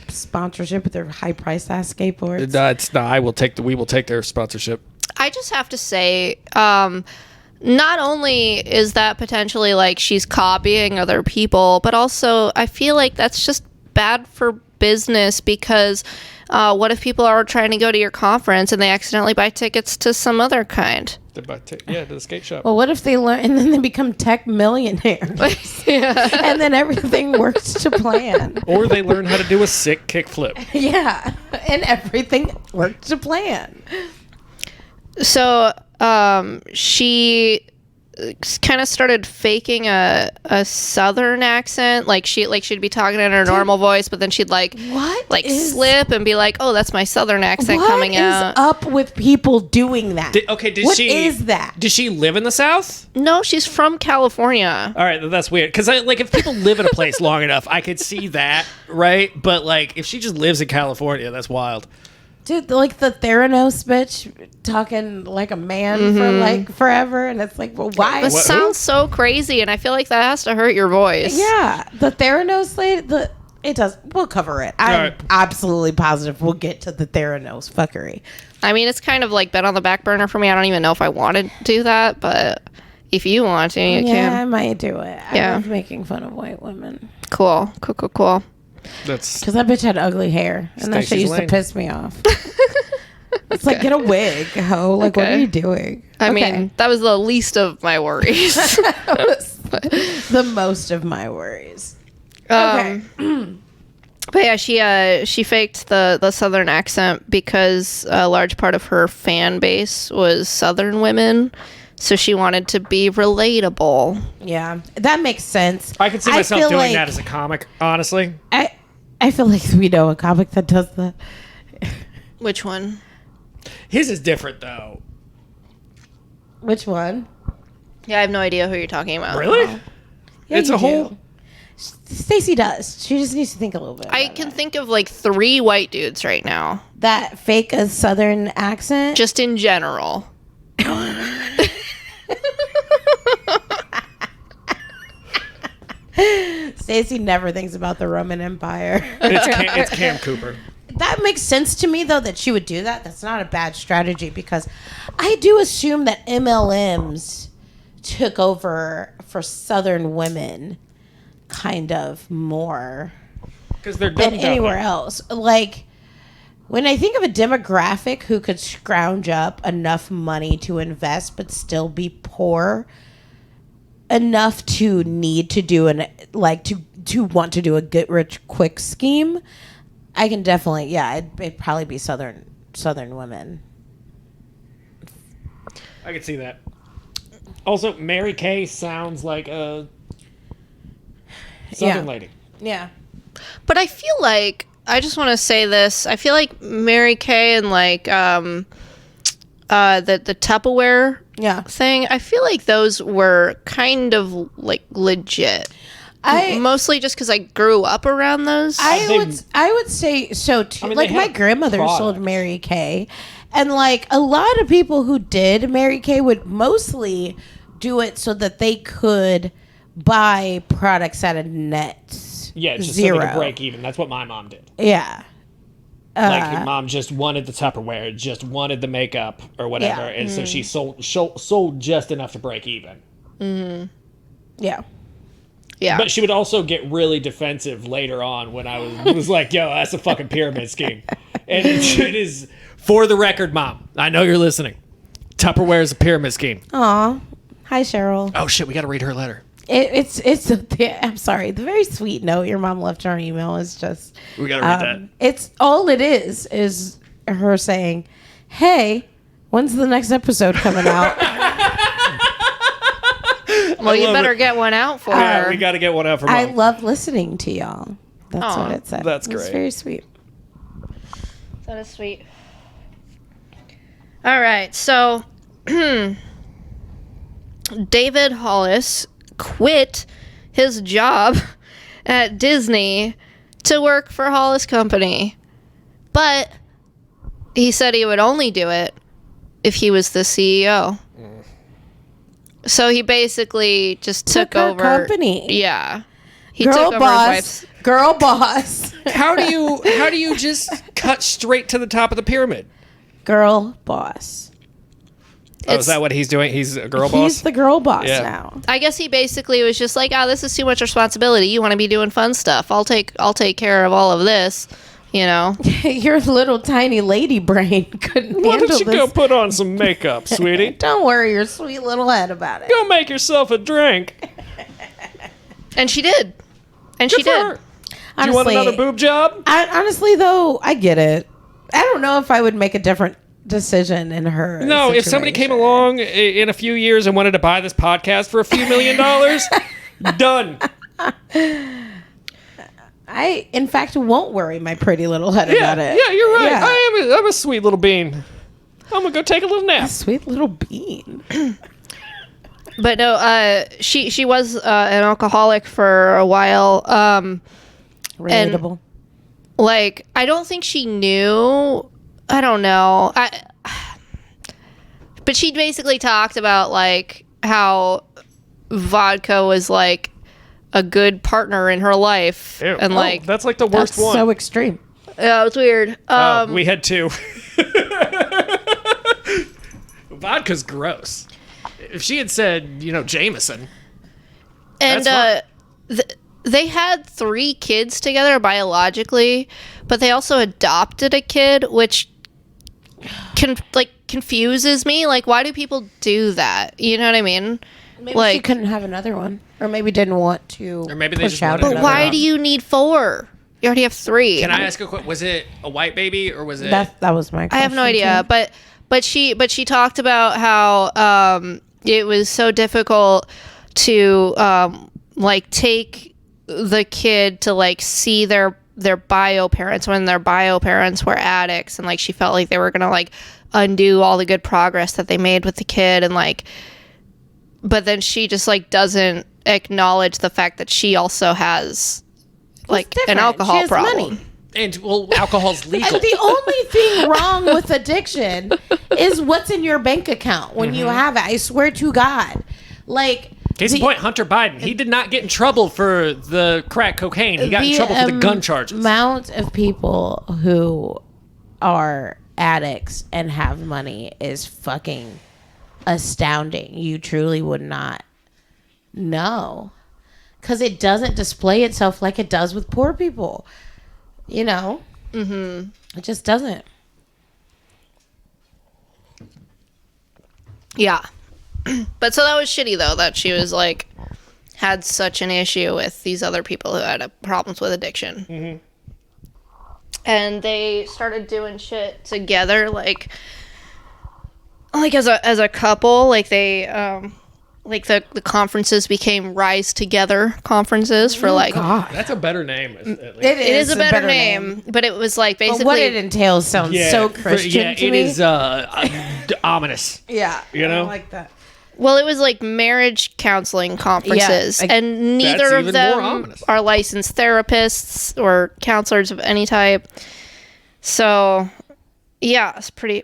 sponsorship with their high priced ass skateboards. We will take their sponsorship. I just have to say, not only is that potentially like she's copying other people, but also I feel like that's just bad for business because what if people are trying to go to your conference and they accidentally buy tickets to some other kind? To the skate shop. Well, what if they learn and then they become tech millionaires? Yeah. And then everything works to plan. Or they learn how to do a sick kickflip. Yeah, and everything worked to plan. So she kind of started faking a southern accent, like she'd be talking in her normal voice, but then she'd slip and be like, "Oh, that's my southern accent coming out." What is up with people doing that? What is that? Did she live in the South? No, she's from California. All right, that's weird. Because like if people live in a place long enough, I could see that, right? But like if she just lives in California, that's wild. Dude, like the Theranos bitch talking like a man for like forever, and it's like, well, why? This sounds so crazy, and I feel like that has to hurt your voice. Yeah, the Theranos lady, it does. We'll cover it. I'm absolutely positive we'll get to the Theranos fuckery. I mean, it's kind of like been on the back burner for me. I don't even know if I want to do that, but if you want to, you can. Yeah, I might do it. Yeah. I love making fun of white women. Cool. That's because that bitch had ugly hair, and that shit used to piss me off. It's like, get a wig, ho. Like, what are you doing? I mean, that was the least of my worries. The most of my worries. Okay. But yeah, she faked the southern accent because a large part of her fan base was southern women. So she wanted to be relatable. Yeah, that makes sense. I can see myself doing that as a comic, honestly. I feel like we know a comic that does that. Which one? His is different, though. Which one? Yeah, I have no idea who you're talking about. Really? Yeah, it's a whole... Stacey does. She just needs to think a little bit. I can think of like 3 white dudes right now. That fake a southern accent? Just in general. Stacey never thinks about the Roman Empire. It's Cam Cooper. That makes sense to me, though, that she would do that. That's not a bad strategy because I do assume that MLMs took over for Southern women kind of more than anywhere else. Like, when I think of a demographic who could scrounge up enough money to invest but still be poor enough to need to do to want to do a get rich quick scheme, I can definitely, it'd probably be southern women. I could see that. Also, Mary Kay sounds like a southern lady. Yeah. But I feel like, I just want to say this, I feel like Mary Kay and like the Tupperware Yeah. thing, I feel like those were kind of like legit. Mostly just because I grew up around those. I would say so too. I mean, like they my had grandmother sold products. Mary Kay, and like a lot of people who did Mary Kay would mostly do it so that they could buy products at a net just zero. so they could break even. That's what my mom did. Yeah. Like, mom just wanted the Tupperware, just wanted the makeup or whatever, Yeah. and so she sold just enough to break even. Yeah. Yeah. But she would also get really defensive later on when I was like, yo, that's a fucking pyramid scheme. And it is, for the record, Mom, I know you're listening. Tupperware is a pyramid scheme. Aw. Hi, Cheryl. Oh, shit, we got to read her letter. I'm sorry. The very sweet note your mom left in our email is just. We got to read that. It's all it is her saying, "Hey, when's the next episode coming out?" Well, you better get one out for Yeah, her. we got to get one out for Mom. I love listening to y'all. That's Aw, what it said. that's It's great. very sweet. That is sweet. All right, so David Hollis quit his job at Disney to work for Hollis Company, but he said he would only do it if he was the CEO. So he basically just took her over company. Yeah, he Girl took over boss. his wife's. Girl boss. How do you just cut straight to the top of the pyramid? Girl boss. Oh, is that what he's doing? He's a girl boss? He's the girl boss Yeah. now. I guess he basically was just like, "Oh, this is too much responsibility. You want to be doing fun stuff. I'll take care of all of this." You know. Your little tiny lady brain couldn't Why handle don't you this. go put on some makeup, sweetie? Don't worry your sweet little head about it. Go make yourself a drink. And she did. And she Good for did. her. Do you want another boob job? Honestly, though, I get it. I don't know if I would make a different decision in her. No, if somebody came situation. along in a few years and wanted to buy this podcast for a few $1 million, done. I, in fact, won't worry my pretty little head about it. Yeah, you're right. Yeah. I'm a sweet little bean. I'm gonna go take a little nap. Sweet little bean. But no, she was an alcoholic for a while. Relatable. Like, I don't think she knew. I don't know. But she basically talked about like how vodka was like a good partner in her life, Ew. and like that's like the worst That's one. so extreme. yeah, it's weird. We had two. Vodka's gross. If she had said, Jameson. And That's they had 3 kids together biologically, but they also adopted a kid, which confuses me. Like, why do people do that? You know what I mean? Maybe she couldn't have another one, or maybe didn't want to. Or maybe they push just out wanted But another another why one. do you need 4? You already have 3. Can I ask a quick? Was it a white baby or was it? That was my. I have no question, idea, too. but she talked about how it was so difficult to take the kid to see their bio parents when their bio parents were addicts, and like she felt like they were gonna undo all the good progress that they made with the kid, and but then she just doesn't acknowledge the fact that she also has an different. alcohol She has problem. money. And alcohol's legal. The only thing wrong with addiction is what's in your bank account when you have it. I swear to God. Case in point, Hunter Biden. He did not get in trouble for the crack cocaine. He got in trouble for the gun charges. The amount of people who are addicts and have money is fucking astounding. You truly would not know. Because it doesn't display itself like it does with poor people. Mm-hmm. It just doesn't. Yeah. But so that was shitty, though, that she was had such an issue with these other people who had problems with addiction. Mm-hmm. And they started doing shit together, as a couple. They like the conferences became Rise Together conferences for like. God. That's a better name. At least. It is a better name, but it was like basically But what it entails sounds so Christian to me. It is ominous. Yeah, You know? I like that. Well, it was like marriage counseling conferences, and neither of even more them ominous. are licensed therapists or counselors of any type. So, yeah, it's pretty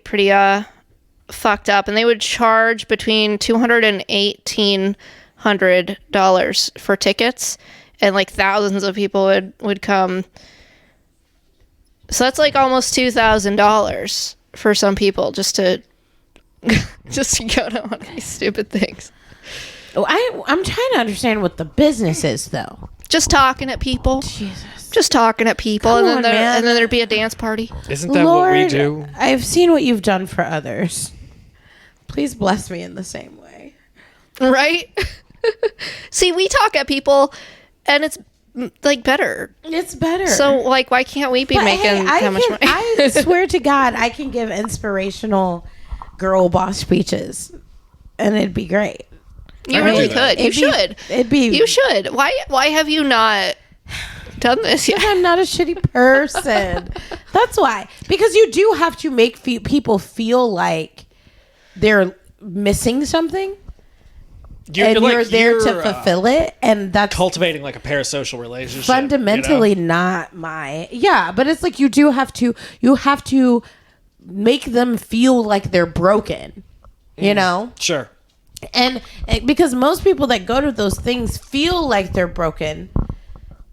fucked up. And they would charge between $200 and $1,800 for tickets, and like thousands of people would come. So that's like almost $2,000 for some people just to go to one of these stupid things. Oh, I'm trying to understand what the business is, though. Just talking at people. Jesus. Just talking at people, Come and on, then man. there'd be a dance party. Isn't that Lord, what we do? I've seen what you've done for others. Please bless me in the same way. Right? See, we talk at people, and it's like better. It's better. So, like, why can't we be making that much money? I swear to God, I can give inspirational girl boss speeches, and it'd be great. You I really do that. could. You should. You should. Why have you not done this yet? I'm not a shitty person. That's why. Because you do have to make people feel like they're missing something. You're there to fulfill it, and that's cultivating like a parasocial relationship. fundamentally not my but it's like you have to make them feel like they're broken, you know. Sure. And because most people that go to those things feel like they're broken,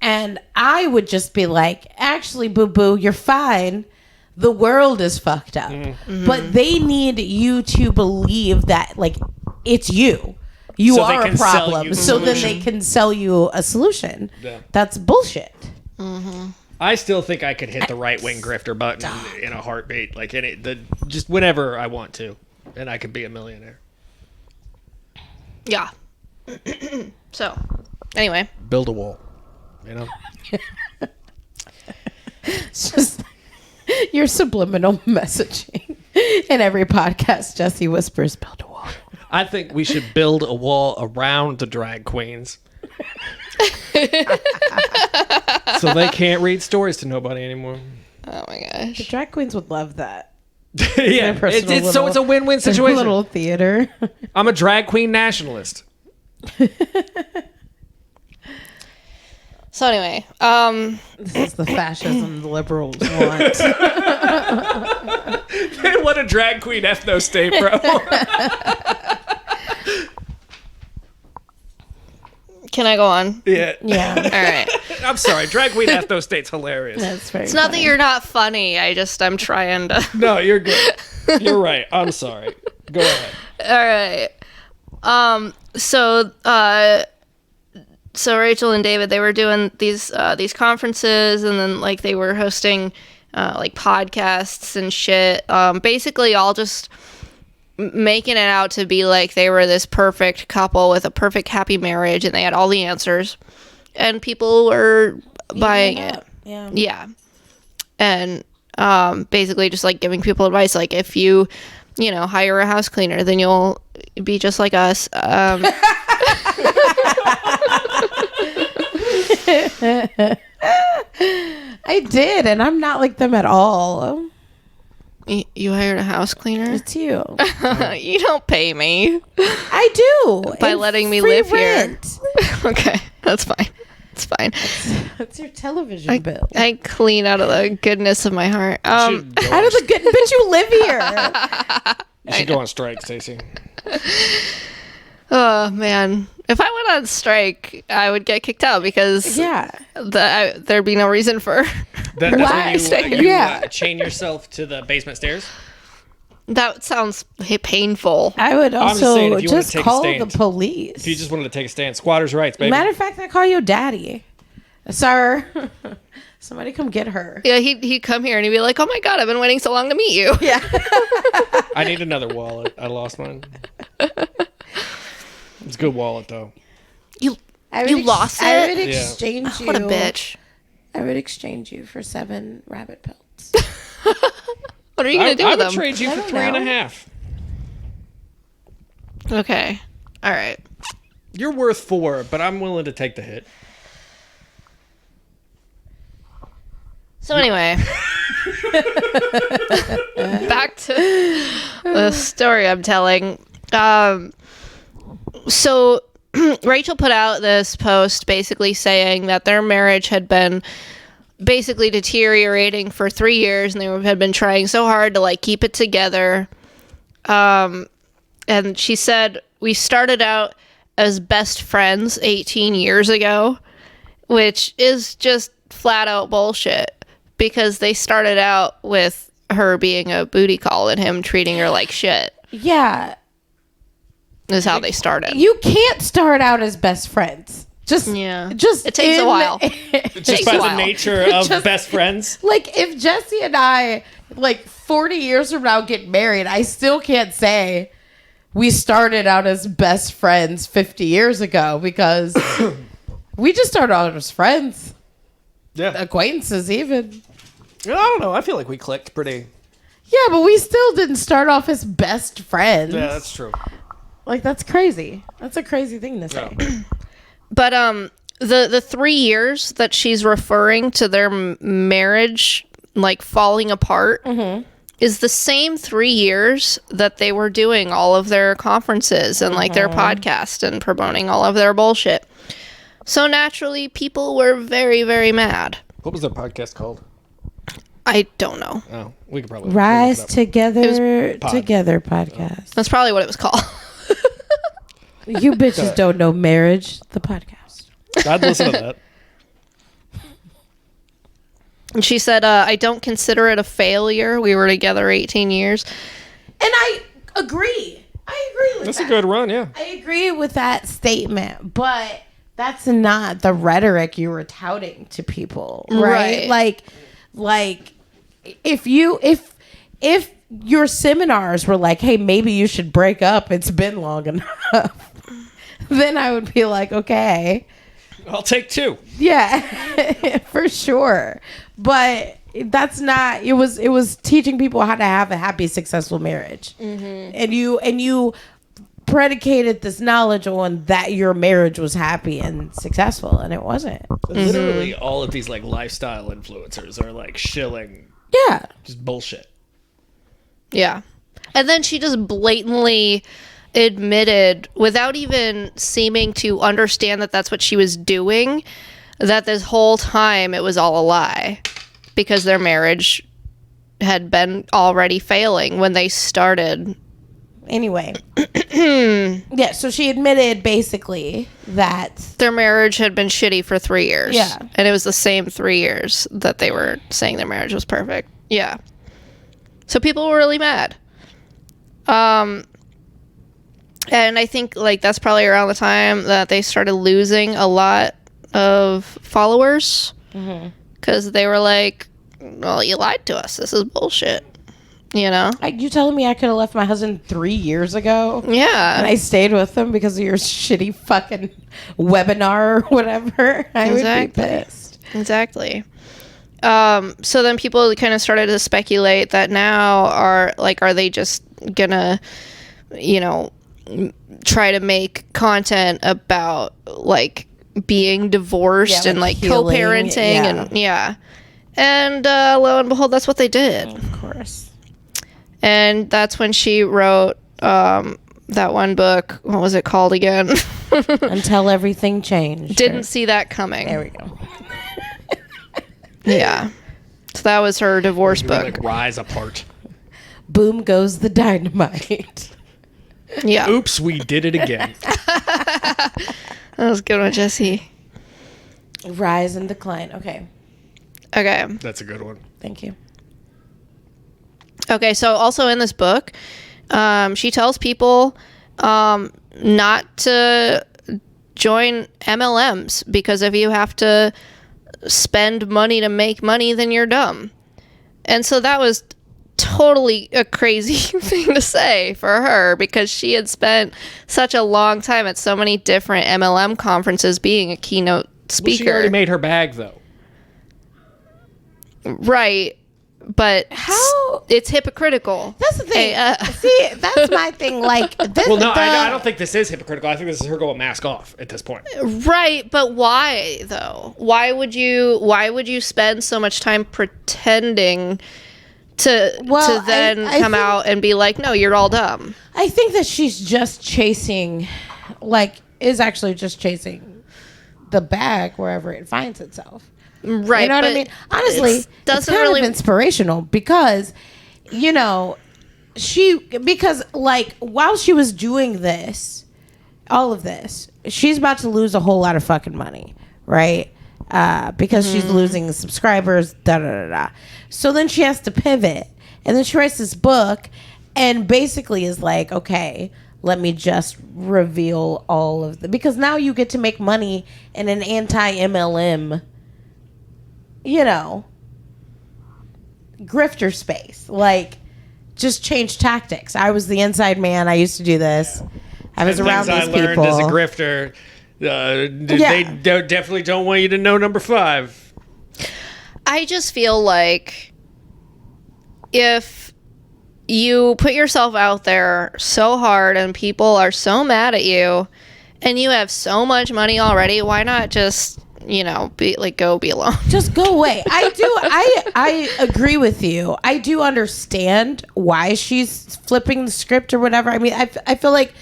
and I would just be like, actually, boo-boo, you're fine. The world is fucked up. Mm-hmm. But they need you to believe that, like, it's you. You So are they a can sell problem. you the So then solution. they can sell you a solution. Yeah. That's bullshit. I still think I could hit the right wing grifter button in a heartbeat, like just whenever I want to, and I could be a millionaire. Yeah. So, anyway. Build a wall, you know. It's just your subliminal messaging. In every podcast, Jesse whispers, build a wall. I think we should build a wall around the drag queens. So they can't read stories to nobody anymore. Oh my The gosh. drag queens would love that. Yeah, personal so it's a win-win situation. Little theater. I'm a drag queen nationalist. So anyway, This is the fascism the liberals want. They want a drag queen ethno state, bro. can I go on? Yeah. Yeah. All right. I'm sorry, drag queen ethno state's hilarious. That's very It's not that you're not funny. I'm trying to. No, you're good. You're right. I'm sorry. Go ahead. All right. So Rachel and David, they were doing these conferences, and then like they were hosting like podcasts and shit. Basically, all just making it out to be like they were this perfect couple with a perfect happy marriage, and they had all the answers, and people were buying it. Yeah. Yeah. And basically just like giving people advice, like if you hire a house cleaner, then you'll be just like us. I did, and I'm not like them at all. You hired a house cleaner? It's you. You don't pay me. I do. By And letting me free live rent. here. Okay, that's fine. It's fine. That's your television bill. I clean out of the goodness of my heart. Out of the good, but you live here. You should go on strike, Stacey. Oh man, if I went on strike, I would get kicked out because there'd be no reason for. That's when you Yeah. chain yourself to the basement stairs. That sounds painful. I would I'm just also saying, if you wanna just take a call the stand. police. If you just wanted to take a stand, squatters' rights, baby. Matter of fact, I call you daddy. Sir, somebody come get her. Yeah, he'd come here and he'd be like, "Oh my god, I've been waiting so long to meet you." Yeah. I need another wallet. I lost mine. It's a good wallet, though. You would lost I it? would exchange you. What a bitch. I would exchange you for 7 rabbit pelts. What are you gonna do I with would them? trade you for don't 3.5. Okay. All right. You're worth 4, but I'm willing to take the hit. So anyway, back to the story I'm telling. So Rachel put out this post basically saying that their marriage had been basically deteriorating for 3 years, and they had been trying so hard to like keep it together. And she said, we started out as best friends 18 years ago, which is just flat out bullshit, because they started out with her being a booty call and him treating her like shit. Yeah. Is how they started. You can't start out as best friends. Just It takes a while. Just by the nature of best friends. Like, if Jesse and I, like, 40 years from now get married, I still can't say we started out as best friends 50 years ago, because we just started out as friends. Yeah. Acquaintances, even. I don't know. I feel like we clicked pretty. Yeah, but we still didn't start off as best friends. Yeah, that's true. Like, that's crazy. That's a crazy thing to say. Yeah. But the 3 years that she's referring to their marriage like falling apart is the same 3 years that they were doing all of their conferences and like their podcast and promoting all of their bullshit. So naturally, people were very, very mad. What was their podcast called? I don't know. Oh, we could probably Rise look it up. Together podcast. That's probably what it was called. You bitches don't know marriage, the podcast. I'd listen to that. And she said, I don't consider it a failure. We were together 18 years. And I agree. I agree with That's that. a good run, yeah. I agree with that statement, but that's not the rhetoric you were touting to people, right? Like if your seminars were like, hey, maybe you should break up, it's been long enough, then I would be like, okay. I'll take 2. Yeah, for sure. But that's not, it was teaching people how to have a happy, successful marriage. And you predicated this knowledge on that your marriage was happy and successful, and it wasn't. Literally all of these like lifestyle influencers are like shilling Yeah. just bullshit. Yeah. And then she just blatantly admitted, without even seeming to understand that that's what she was doing, that this whole time it was all a lie, because their marriage had been already failing when they started. Anyway. Yeah, so she admitted basically that Their marriage had been shitty for 3 years. Yeah. And it was the same 3 years that they were saying their marriage was perfect. Yeah. So people were really mad. And I think like that's probably around the time that they started losing a lot of followers, because they were like, well, you lied to us. This is bullshit. You know? you telling me I could have left my husband 3 years ago? Yeah. And I stayed with him because of your shitty fucking webinar or whatever. I would be pissed. Exactly. So then people kind of started to speculate that now are they just gonna, try to make make about like being divorced and like healing, co-parenting and lo and behold, that's what they did. Of course. And that's when she wrote that one book. What was it called again? Until Everything Changed. Didn't see that coming. There we go. Yeah. So that was her divorce book. Like Rise Apart. Boom goes the dynamite. Yeah. Oops, we did it again. That was a good one, Jesse. Rise and decline. Okay. Okay. That's a good one. Thank you. Okay, so also in this book, she tells people not to join MLMs, because if you have to spend money to make money, then you're dumb. And so that was totally a crazy thing to say for her, because she had spent such a long time at so many different MLM conferences being a keynote speaker. Well, she already made her bag, though. Right. but How? it's hypocritical. That's the thing. See, that's my thing. Like, this, Well, no, I don't think this is hypocritical. I think this is her going mask off at this point. Right, but why though? Why would you spend so much time pretending to then come out and be like, no, you're all dumb? I think that she's just chasing, is actually just chasing the bag wherever it finds itself. Right. You know what I mean? Honestly, it's kind of inspirational because, while she was doing this, all of this, she's about to lose a whole lot of fucking money, right? Because she's losing subscribers, So then she has to pivot. And then she writes this book and basically is like, okay, let me just reveal all of because now you get to make money in an anti-MLM, grifter space. Like, just change tactics. I was the inside man. I used to do this. I was around these people. I learned as a grifter. They definitely don't want you to know number 5. I just feel like if you put yourself out there so hard and people are so mad at you and you have so much money already, why not just, go be alone? Just go away. I agree with you. I do understand why she's flipping the script or whatever. I mean, I feel like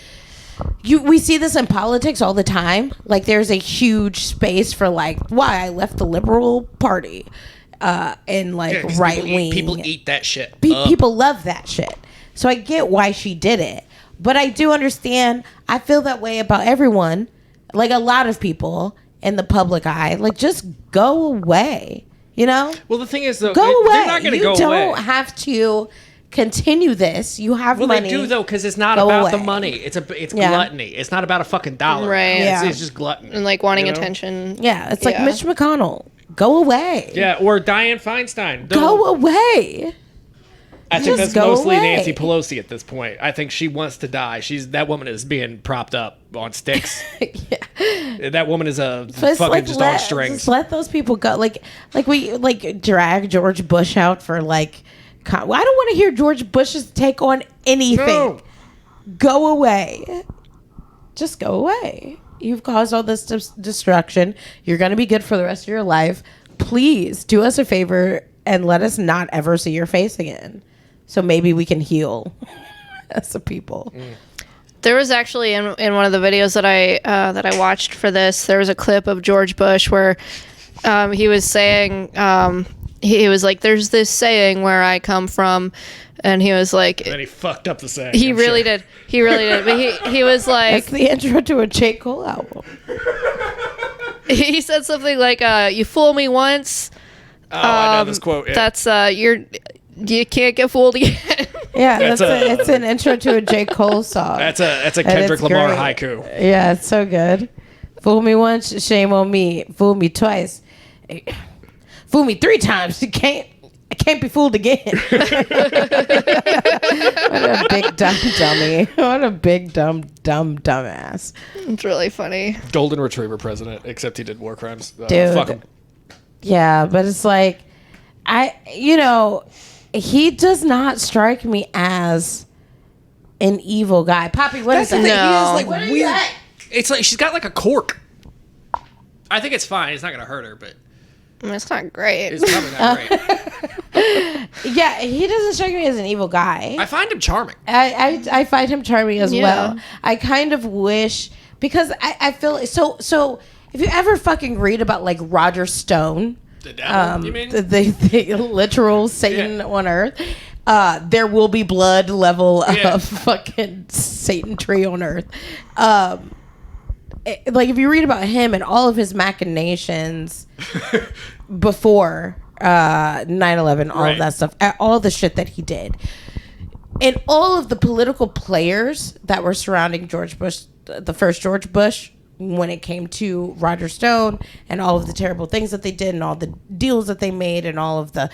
we see this in politics all the time. Like, there's a huge space for why I left the Liberal Party. And right wing. People eat that shit. People love that shit. So I get why she did it. But I do understand. I feel that way about everyone. Like, a lot of people in the public eye. Like, just go away. Well, the thing is, though, go away. They're not going to go away. You don't have to continue this. You have money. Well, they do, though, because it's not about the money. It's gluttony. It's not about a fucking dollar. Right. It's just gluttony. And wanting attention. Yeah. It's like Mitch McConnell. Go away. Yeah, or Dianne Feinstein. Go away. I think that's mostly Nancy Pelosi at this point. I think she wants to die. That woman is being propped up on sticks. Yeah. That woman is on strings. Just let those people go. We drag George Bush out for I don't want to hear George Bush's take on anything. No. Go away. Just go away. You've caused all this destruction. You're going to be good for the rest of your life. Please do us a favor and let us not ever see your face again. So maybe we can heal as a people. There was actually in one of the videos that I watched for this, there was a clip of George Bush where he was saying, he was like, there's this saying where I come from. And he was like... And he fucked up the saying. He really did. He really did. But he was like... That's the intro to a J. Cole album. He said something like, you fool me once. Oh, I know this quote. Yeah. That's, you can't get fooled again. Yeah, it's an intro to a J. Cole song. That's a Kendrick Lamar haiku. Yeah, it's so good. Fool me once, shame on me. Fool me twice. Fool me 3 times. I can't be fooled again. What a big dumb dummy. What a big dumbass. It's really funny. Golden Retriever president, except he did war crimes. Dude. Fuck him. Yeah, but it's like, he does not strike me as an evil guy. Poppy, what is that? No. He is weird. It's like she's got a cork. I think it's fine. It's not going to hurt her, but... I mean, it's not great. It's probably not great. Yeah, he doesn't strike me as an evil guy. I find him charming. I find him charming as well. I kind of wish, because I feel so if you ever fucking read about Roger Stone, the devil, you mean? The literal Satan on earth, there will be blood level of fucking Satan tree on earth. If you read about him and all of his machinations before 9/11, all of that stuff, all the shit that he did, and all of the political players that were surrounding George Bush, the first George Bush, when it came to Roger Stone and all of the terrible things that they did and all the deals that they made and all of the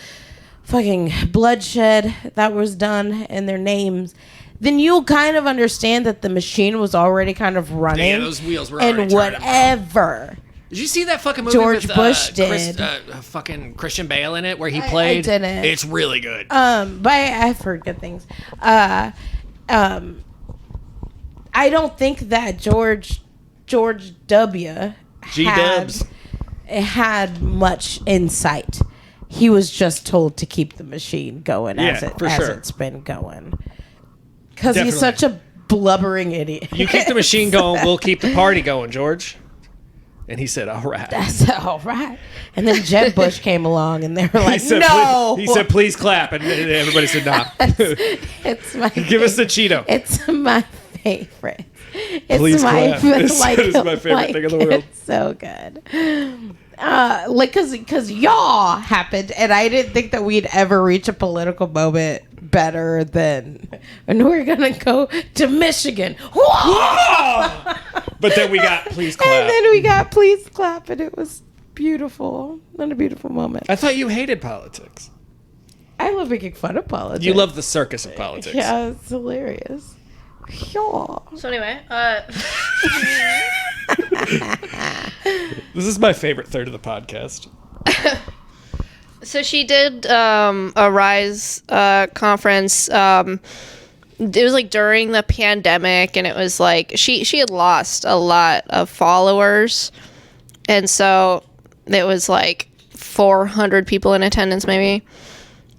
fucking bloodshed that was done in their names, then you'll kind of understand that the machine was already kind of running. Yeah, those wheels were and already whatever Did you see that fucking movie George with Bush did. fucking Christian Bale in it where he played? I didn't. It's really good. But I've heard good things. I don't think that George W. G-dubs. had much insight. He was just told to keep the machine going as it's been going. Because he's such a blubbering idiot. You keep the machine going, we'll keep the party going, George. And he said, all right. That's all right. And then Jeb Bush came along and they were like, no. He said, please clap. And everybody said, nah. It's my Give us the Cheeto. It's my favorite. Please clap. It's my favorite thing in the world. It's so good. Because y'all happened, and I didn't think that we'd ever reach a political moment better than when we're gonna go to Michigan. Whoa! But then we got please clap. And then we got please clap, and it was beautiful. Not a beautiful moment. I thought you hated politics. I love making fun of politics. You love the circus of politics. Yeah, it's hilarious. Yeah. So anyway, This is my favorite third of the podcast. so she did a Rise conference. It was like during the pandemic, and it was like she had lost a lot of followers, and so it was like 400 people in attendance, maybe.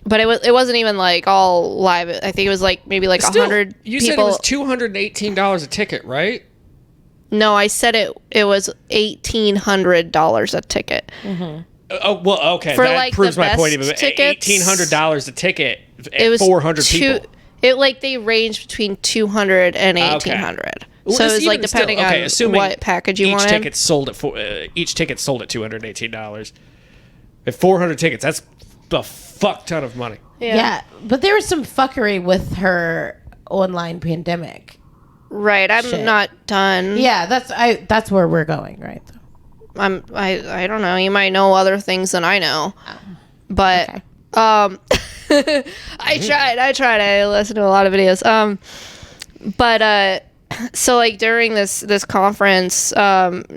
But it wasn't even like all live. I think it was like maybe like 100 people. You said it was $218 a ticket, right? No, I said it was $1,800 a ticket. Mm-hmm. Oh, well, okay. For that like proves the my point. best tickets, $1,800 a ticket. It was 400 people. They ranged between 200 and 1,800. Well, so it was like depending on what package you wanted. Each ticket sold at $218. At 400 tickets, that's a fuck ton of money. Yeah, but there was some fuckery with her online pandemic. Right, I'm not done. Yeah, that's where we're going, right? I don't know. You might know other things than I know, but okay. I tried. I listened to a lot of videos. But so like during this conference,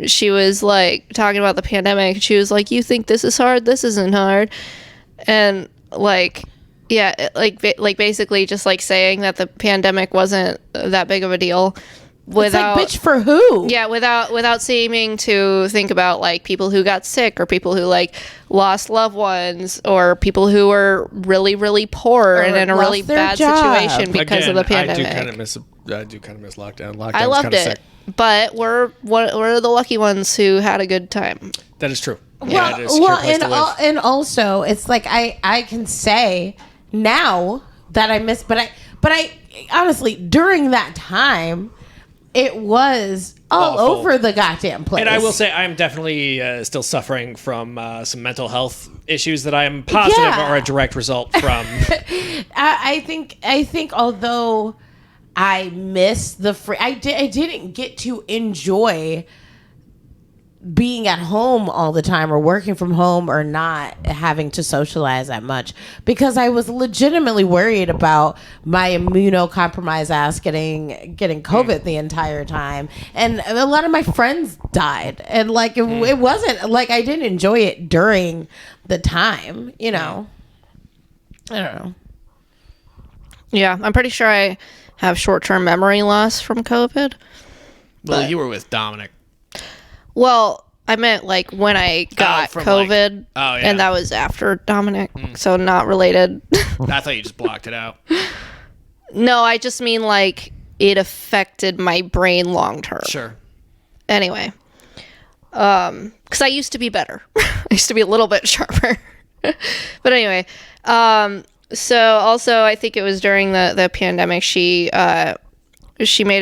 she was like talking about the pandemic. She was like, "You think this is hard? This isn't hard," and like. Yeah, like basically just like saying that the pandemic wasn't that big of a deal. Without, it's like, bitch, for who? Yeah, without seeming to think about like people who got sick or people who like lost loved ones or people who were really, really poor and in a really bad situation because of the pandemic. I do kind of miss lockdown. I loved it, sick. But we're the lucky ones who had a good time. That is true. And also it's like I can say now that I miss, but I honestly during that time it was all over the goddamn place. And I will say I'm definitely still suffering from some mental health issues that I am positive are a direct result from. I think although I miss the I didn't get to enjoy being at home all the time or working from home or not having to socialize that much because I was legitimately worried about my immunocompromised ass getting COVID the entire time. And a lot of my friends died. And like, it wasn't like I didn't enjoy it during the time, you know? I don't know. Yeah, I'm pretty sure I have short-term memory loss from COVID. Well, you were with Dominic. Well, I meant like when I got COVID, and that was after Dominic, so not related. I thought you just blocked it out. No, I just mean like it affected my brain long term. Sure. Anyway, because I used to be better. I used to be a little bit sharper. But anyway, so also I think it was during the pandemic she made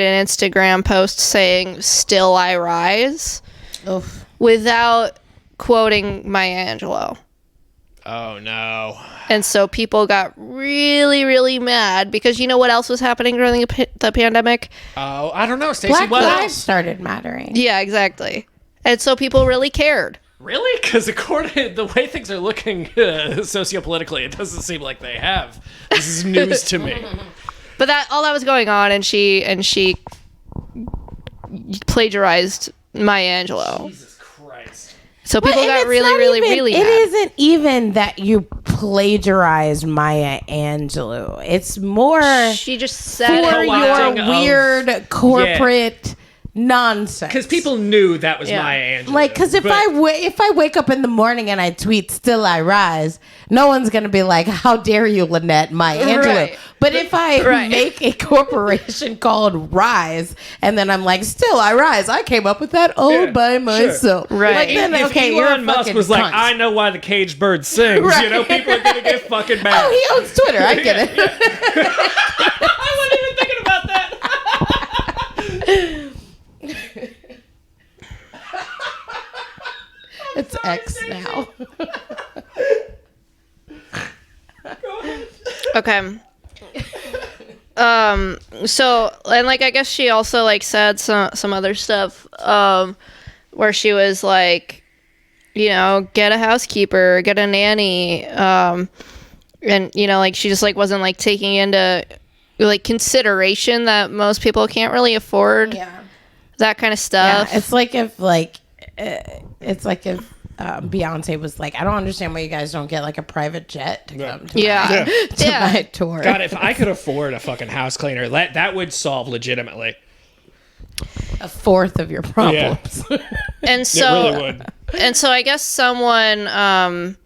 an Instagram post saying "Still I Rise." Oof. Without quoting Maya Angelou. Oh, no. And so people got really, really mad because you know what else was happening during the pandemic? Oh, I don't know, Stacey. Black lives started mattering. Yeah, exactly. And so people really cared. Really? Because according to the way things are looking sociopolitically, it doesn't seem like they have. This is news to me. But all that was going on, and she plagiarized Maya Angelou. Jesus Christ. So people And got it's really, not really, even- really It mad. isn't even that you plagiarized Maya Angelou. It's more She just said for it. your Co-opting of- weird corporate nonsense. Because people knew that was Yeah. Maya Angelou. Like, because if I wake up in the morning and I tweet "Still I Rise," no one's gonna be like, "How dare you, Lynette, Maya Angelou?" Right. But if I Right. make a corporation called Rise, and then I'm like, "Still I Rise," I came up with that all Yeah, by sure. myself. Right. Like, then, if okay, Elon you're a Musk fucking was like, cunt. I know why the caged bird sings, Right. you know, people are gonna get fucking mad. Oh, he owns Twitter. I get it. I wasn't even thinking about that. It's X now. Okay. So, and like, I guess she also like said some other stuff, where she was like, you know, get a housekeeper, get a nanny, and you know, like she just like wasn't like taking into like consideration that most people can't really afford that kind of stuff. Yeah, it's like if Beyonce was like, I don't understand why you guys don't get like a private jet to come to Yeah. my tour. God, if I could afford a fucking house cleaner, that would solve legitimately. A fourth of your problems. And It so, really would. and so I guess someone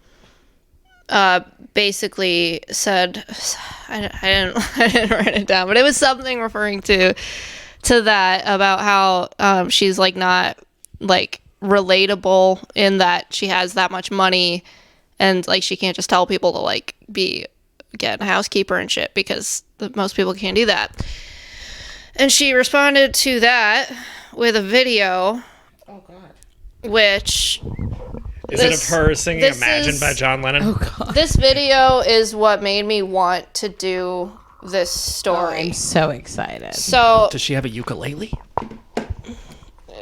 basically said, I didn't write it down, but it was something referring to that about how she's like not like relatable in that she has that much money and like she can't just tell people to like get a housekeeper and shit because most people can't do that. And she responded to that with a video. Oh God. Which Is it of her singing this Imagine is- by John Lennon? Oh God. this video is what made me want to do this I'm story. so excited. So Does she have a ukulele?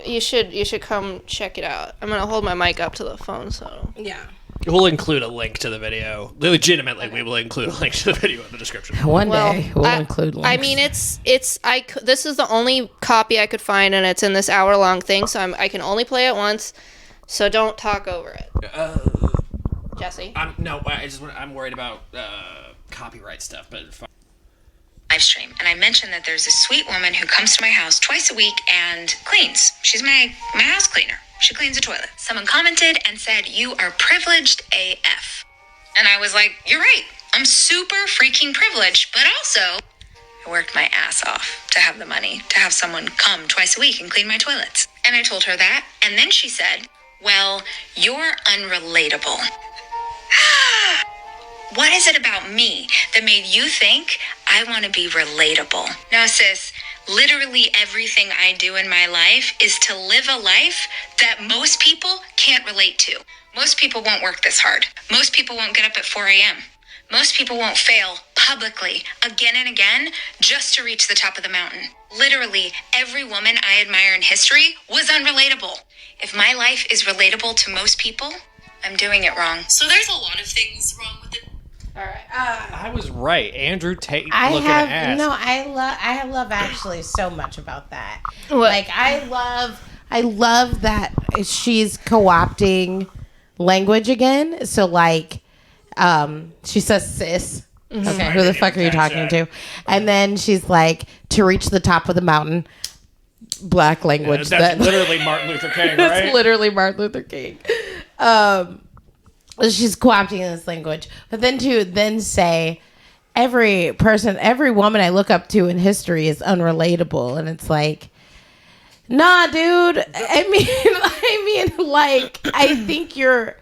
you should come check it out. I'm gonna hold my mic up to the phone so Yeah. We'll include a link to the video. Legitimately, we will include a link to the video in the description. One well day we'll I, include links. I mean this is the only copy I could find and it's in this hour-long thing, so I can only play it once, so don't talk over it. Jesse. I'm worried about copyright stuff, but Live stream, and I mentioned that there's a sweet woman who comes to my house twice a week and cleans. She's my house cleaner. She cleans the toilet. Someone commented and said, "You are privileged AF." And I was like, you're right. I'm super freaking privileged, but also I worked my ass off to have the money to have someone come twice a week and clean my toilets. And I told her that, and then she said, "Well, you're unrelatable." What is it about me that made you think I want to be relatable? No, sis, literally everything I do in my life is to live a life that most people can't relate to. Most people won't work this hard. Most people won't get up at 4 a.m. Most people won't fail publicly again and again just to reach the top of the mountain. Literally every woman I admire in history was unrelatable. If my life is relatable to most people, I'm doing it wrong. So there's a lot of things wrong with it. All right. I was right. Andrew Tate I looking have ass. no. I love actually so much about that. What? Like I love that she's co-opting language again. So like, she says sis. Okay, who the fuck are you talking to? And then she's like, to reach the top of the mountain. Black language. That's literally Martin Luther King, That's right? literally Martin Luther King. She's co-opting this language, but then to say every woman I look up to in history is unrelatable, and it's like, nah, dude. I mean, like, I think you're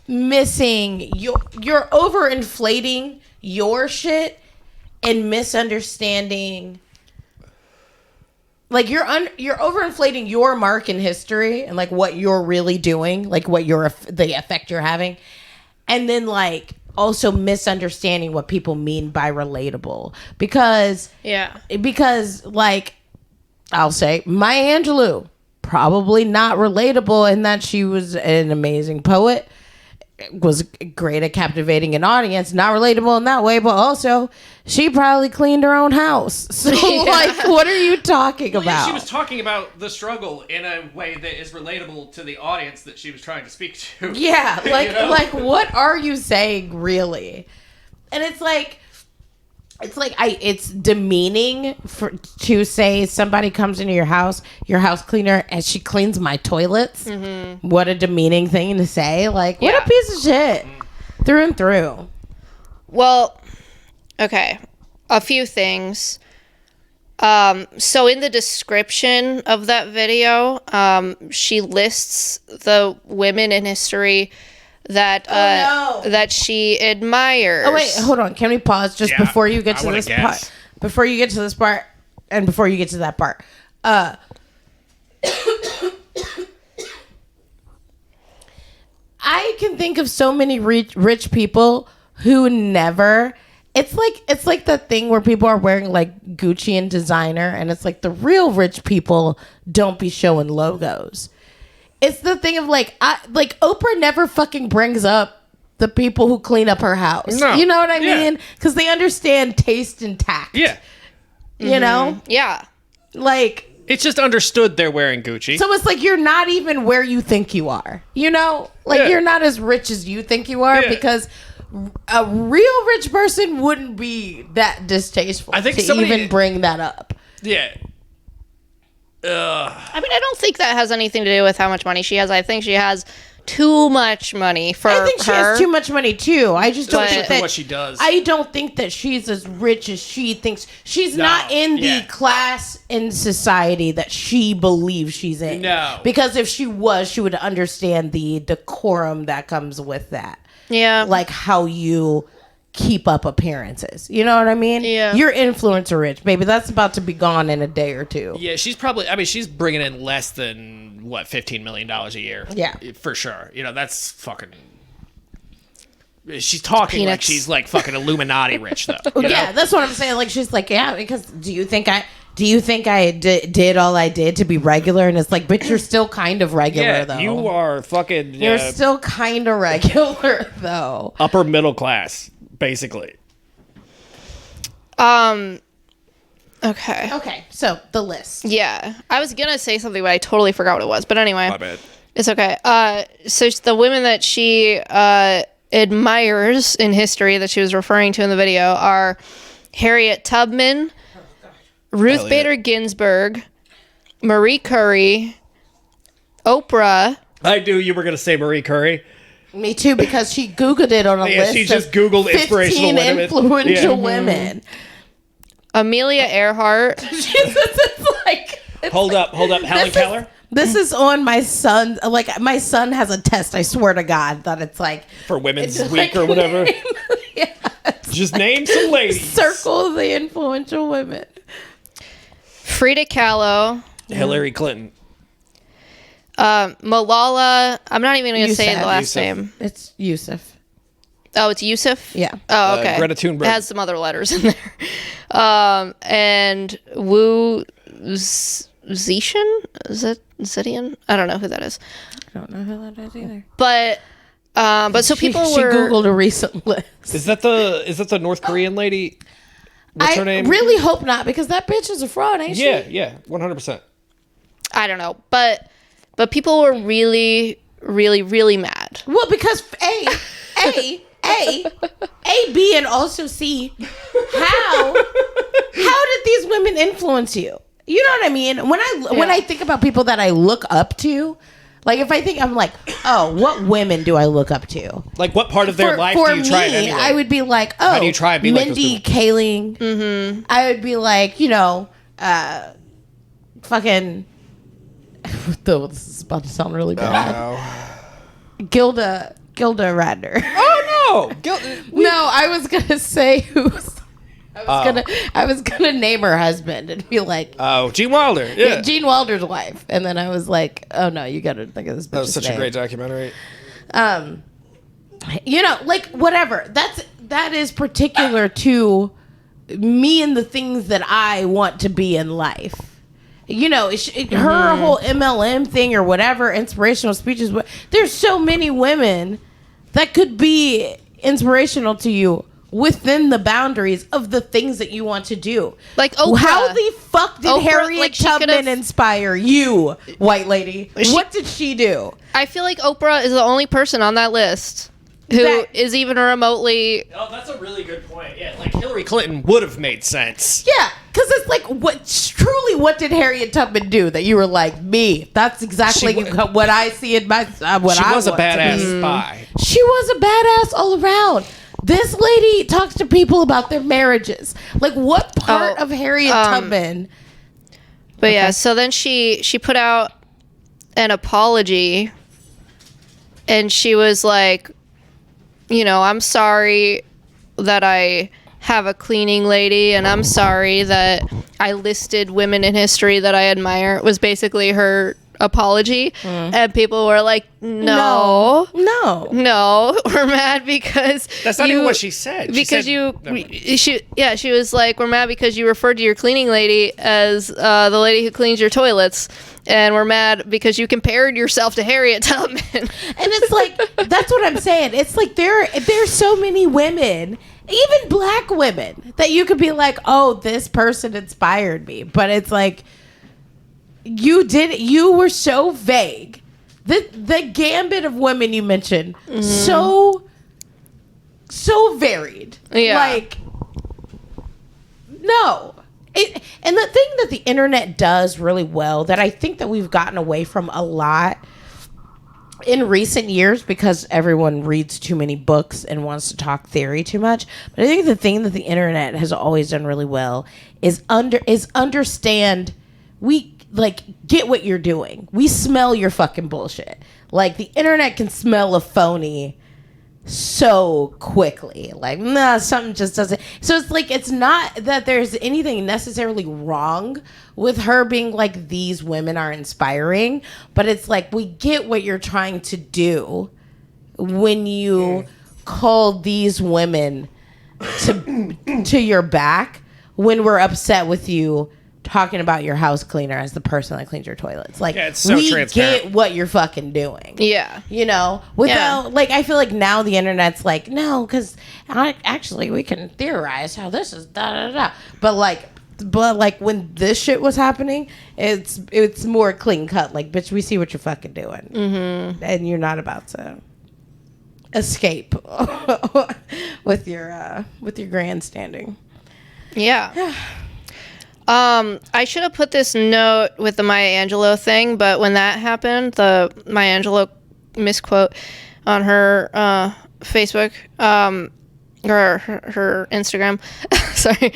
missing. You're overinflating your shit and misunderstanding. Like you're overinflating your mark in history and like what you're really doing, like what the effect you're having, and then like also misunderstanding what people mean by relatable because like I'll say Maya Angelou probably not relatable in that she was an amazing poet was great at captivating an audience, not relatable in that way, but also she probably cleaned her own house. So like, what are you talking about? Yeah, she was talking about the struggle in a way that is relatable to the audience that she was trying to speak to. Yeah, like, You know? like, what are you saying, really? And it's like it's demeaning to say somebody comes into your house cleaner, and she cleans my toilets. Mm-hmm. What a demeaning thing to say. Like, what a piece of shit. Through and through. Well, okay. A few things. So in the description of that video, she lists the women in history that that she admires. Oh wait, hold on. Can we pause just before you get to this part? Before you get to this part, and before you get to that part, I can think of so many rich people who never. It's like that thing where people are wearing like Gucci and designer, and it's like the real rich people don't be showing logos. It's the thing of like Oprah never fucking brings up the people who clean up her house. No. You know what I mean? Because they understand taste and tact. Yeah. You know? Yeah. Like, It's just understood they're wearing Gucci. so it's like you're not even where you think you are. You know? Like, you're not as rich as you think you are, because a real rich person wouldn't be that distasteful I think to somebody- even bring that up. Yeah. I mean, I don't think that has anything to do with how much money she has. I think she has too much money for her. I think she has too much money too. I just don't But- think that what she does. I don't think that she's as rich as she thinks. She's not in the class in society that she believes she's in. No. Because if she was, she would understand the decorum that comes with that. Yeah. Like how you keep up appearances. You know what I mean? Yeah. You're influencer rich, baby. That's about to be gone in a day or two. Yeah, she's probably. I mean, she's bringing in less than $15 million a year. Yeah. For sure. You know, that's fucking. She's talking like Peanuts. she's like fucking Illuminati rich though. you Yeah, know? that's what I'm saying. Like, she's like, yeah, because do you think I did all I did to be regular? And it's like, bitch, you're still kind of regular, though. You are fucking. You're still kind of regular, though. upper middle class, basically. Okay. Okay, so the list. Yeah. I was going to say something, but I totally forgot what it was. But anyway. My bad. It's okay. So the women that she admires in history that she was referring to in the video are Harriet Tubman, Ruth Elliot. Bader Ginsburg, Marie Curie, Oprah. I knew you were gonna say Marie Curie. Me too, because she Googled it on a Yeah, list. she just of Googled inspirational 15 women. influential Yeah. women. Amelia Earhart. It's like, Hold up. Helen Keller. This is on my son. Like, my son has a test. I swear to God that it's like For Women's it's Week like- or whatever. Yeah, it's Just name some ladies. circle the influential women. Frida Kahlo. Hillary Clinton. Malala. I'm not even going to say the Yousaf. last Yousaf. name. It's Yusuf. Oh, it's Yusuf? Yeah. Oh, okay. Greta Thunberg. It has some other letters in there. And Wu Zetian? Is that Zetian? I don't know who that is. I don't know who that is either. But so people she were Googled a recent list. Is that the North Korean lady? What's her name? really hope not, because that bitch is a fraud, ain't she? Yeah, 100%. I don't know, but people were really, really, really mad. Well, because A, B, and also C, how did these women influence you? You know what I mean? When I think about people that I look up to, like if I think, I'm like, oh, what women do I look up to? Like, what part of their life for do you try to me, emulate? I would be like, oh, do you try and be like those Mindy people? Kaling. Mm-hmm. I would be like, fucking. This is about to sound really bad. Gilda Radner. Oh no! No, I was gonna say who's. I was gonna name her husband and be like, Oh, Gene Wilder. Yeah. Gene Wilder's wife, and then I was like, oh no, you gotta think of this. That was such a great documentary. Like whatever. That is particular to me and the things that I want to be in life. Her whole MLM thing or whatever, inspirational speeches. There's so many women that could be inspirational to you within the boundaries of the things that you want to do. Like Oprah. How the fuck did Oprah, Harriet like, she Tubman could've- inspire you, white lady? What did she do? I feel like Oprah is the only person on that list who is even remotely. Oh, that's a really good point. Yeah, like Hillary Clinton would have made sense. Yeah, because it's like, what did Harriet Tubman do that you were like, me? That's exactly what I see in my what She I was a want to badass be. spy. She was a badass all around. This lady talks to people about their marriages. Like, what part of Harriet Tubman? But yeah, so then she put out an apology, and she was like, you know, I'm sorry that I have a cleaning lady, and I'm sorry that I listed women in history that I admire, was basically her apology. And people were like, no, we're mad because That's not even what she said. She was like, we're mad because you referred to your cleaning lady as the lady who cleans your toilets, and we're mad because you compared yourself to Harriet Tubman. And it's like, that's what I'm saying. It's like there's so many women, even black women, that you could be like, oh, this person inspired me. But it's like, you were so vague. The gambit of women you mentioned, so varied. Yeah. Like, no. And the thing that the internet does really well, that I think that we've gotten away from a lot in recent years, because everyone reads too many books and wants to talk theory too much. But I think the thing that the internet has always done really well is understand. We get what you're doing. We smell your fucking bullshit. Like, the internet can smell a phony so quickly. Like, nah, something just doesn't. So it's like, it's not that there's anything necessarily wrong with her being like, these women are inspiring, but it's like, we get what you're trying to do when you call these women to your back when we're upset with you talking about your house cleaner as the person that cleans your toilets. Like, yeah, it's so we transparent. get what you're fucking doing. Yeah. You know, without, like, I feel like now the internet's like, no, because actually we can theorize how this is da-da-da. But like when this shit was happening, it's more clean cut. Like, bitch, we see what you're fucking doing. Mm-hmm. And you're not about to escape with your grandstanding. Yeah. I should have put this note with the Maya Angelou thing, but when that happened, the Maya Angelou misquote on her Facebook or her Instagram, sorry.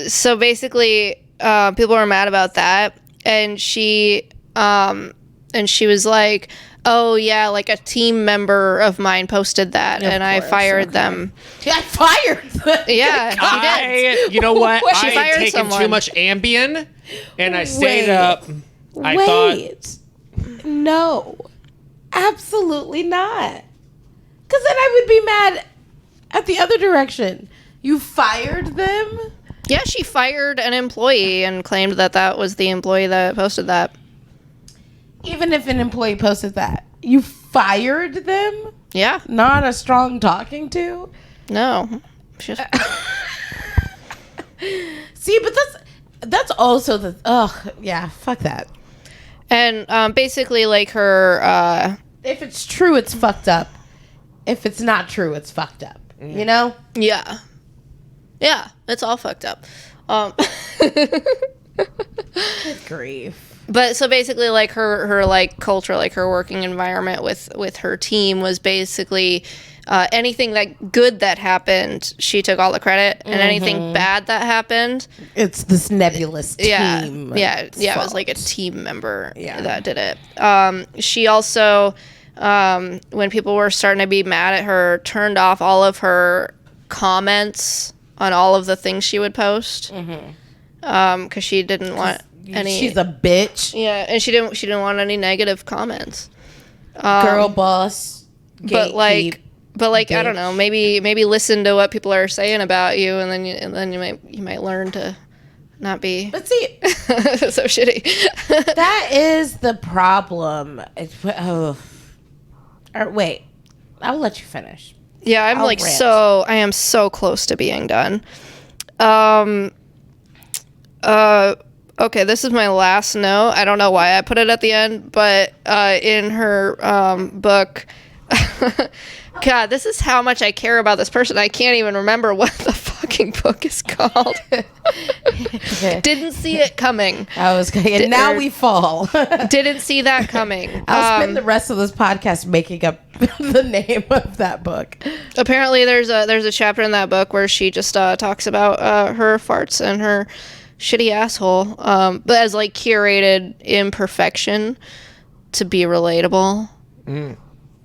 So basically, people were mad about that, and she was like, oh yeah, like a team member of mine posted that, and I fired them. Yeah, I fired them. Yeah, she did. You know what? She I had fired taken someone. too much Ambien, and I stayed Wait. up. I thought, no, absolutely not. Because then I would be mad at the other direction. You fired them? Yeah, she fired an employee and claimed that was the employee that posted that. Even if an employee posted that, you fired them? Yeah. Not a strong talking to? No. She just- See, but that's also fuck that. And basically, like, her... If it's true, it's fucked up. If it's not true, it's fucked up. You know? Yeah. Yeah, it's all fucked up. Good grief. But so basically, like, her like culture, like her working environment with her team was basically anything good that happened, she took all the credit, and anything bad that happened, it's this nebulous team. It was like a team member that did it. She also, when people were starting to be mad at her, turned off all of her comments on all of the things she would post, because she didn't want any. She's a bitch. Yeah, and she didn't want any negative comments. Girl boss. But like bitch. I don't know, maybe listen to what people are saying about you, and then you might learn to not be But see, so shitty. that is the problem. Wait. I'll let you finish. Yeah, I'm I'll like rant. I am so close to being done. Okay, this is my last note. I don't know why I put it at the end, but in her book, God, this is how much I care about this person. I can't even remember what the fucking book is called. Didn't see it coming. I was and now we fall. Didn't see that coming. I'll spend the rest of this podcast making up the name of that book. Apparently, there's a chapter in that book where she just talks about her farts and her shitty asshole, but as like curated imperfection to be relatable.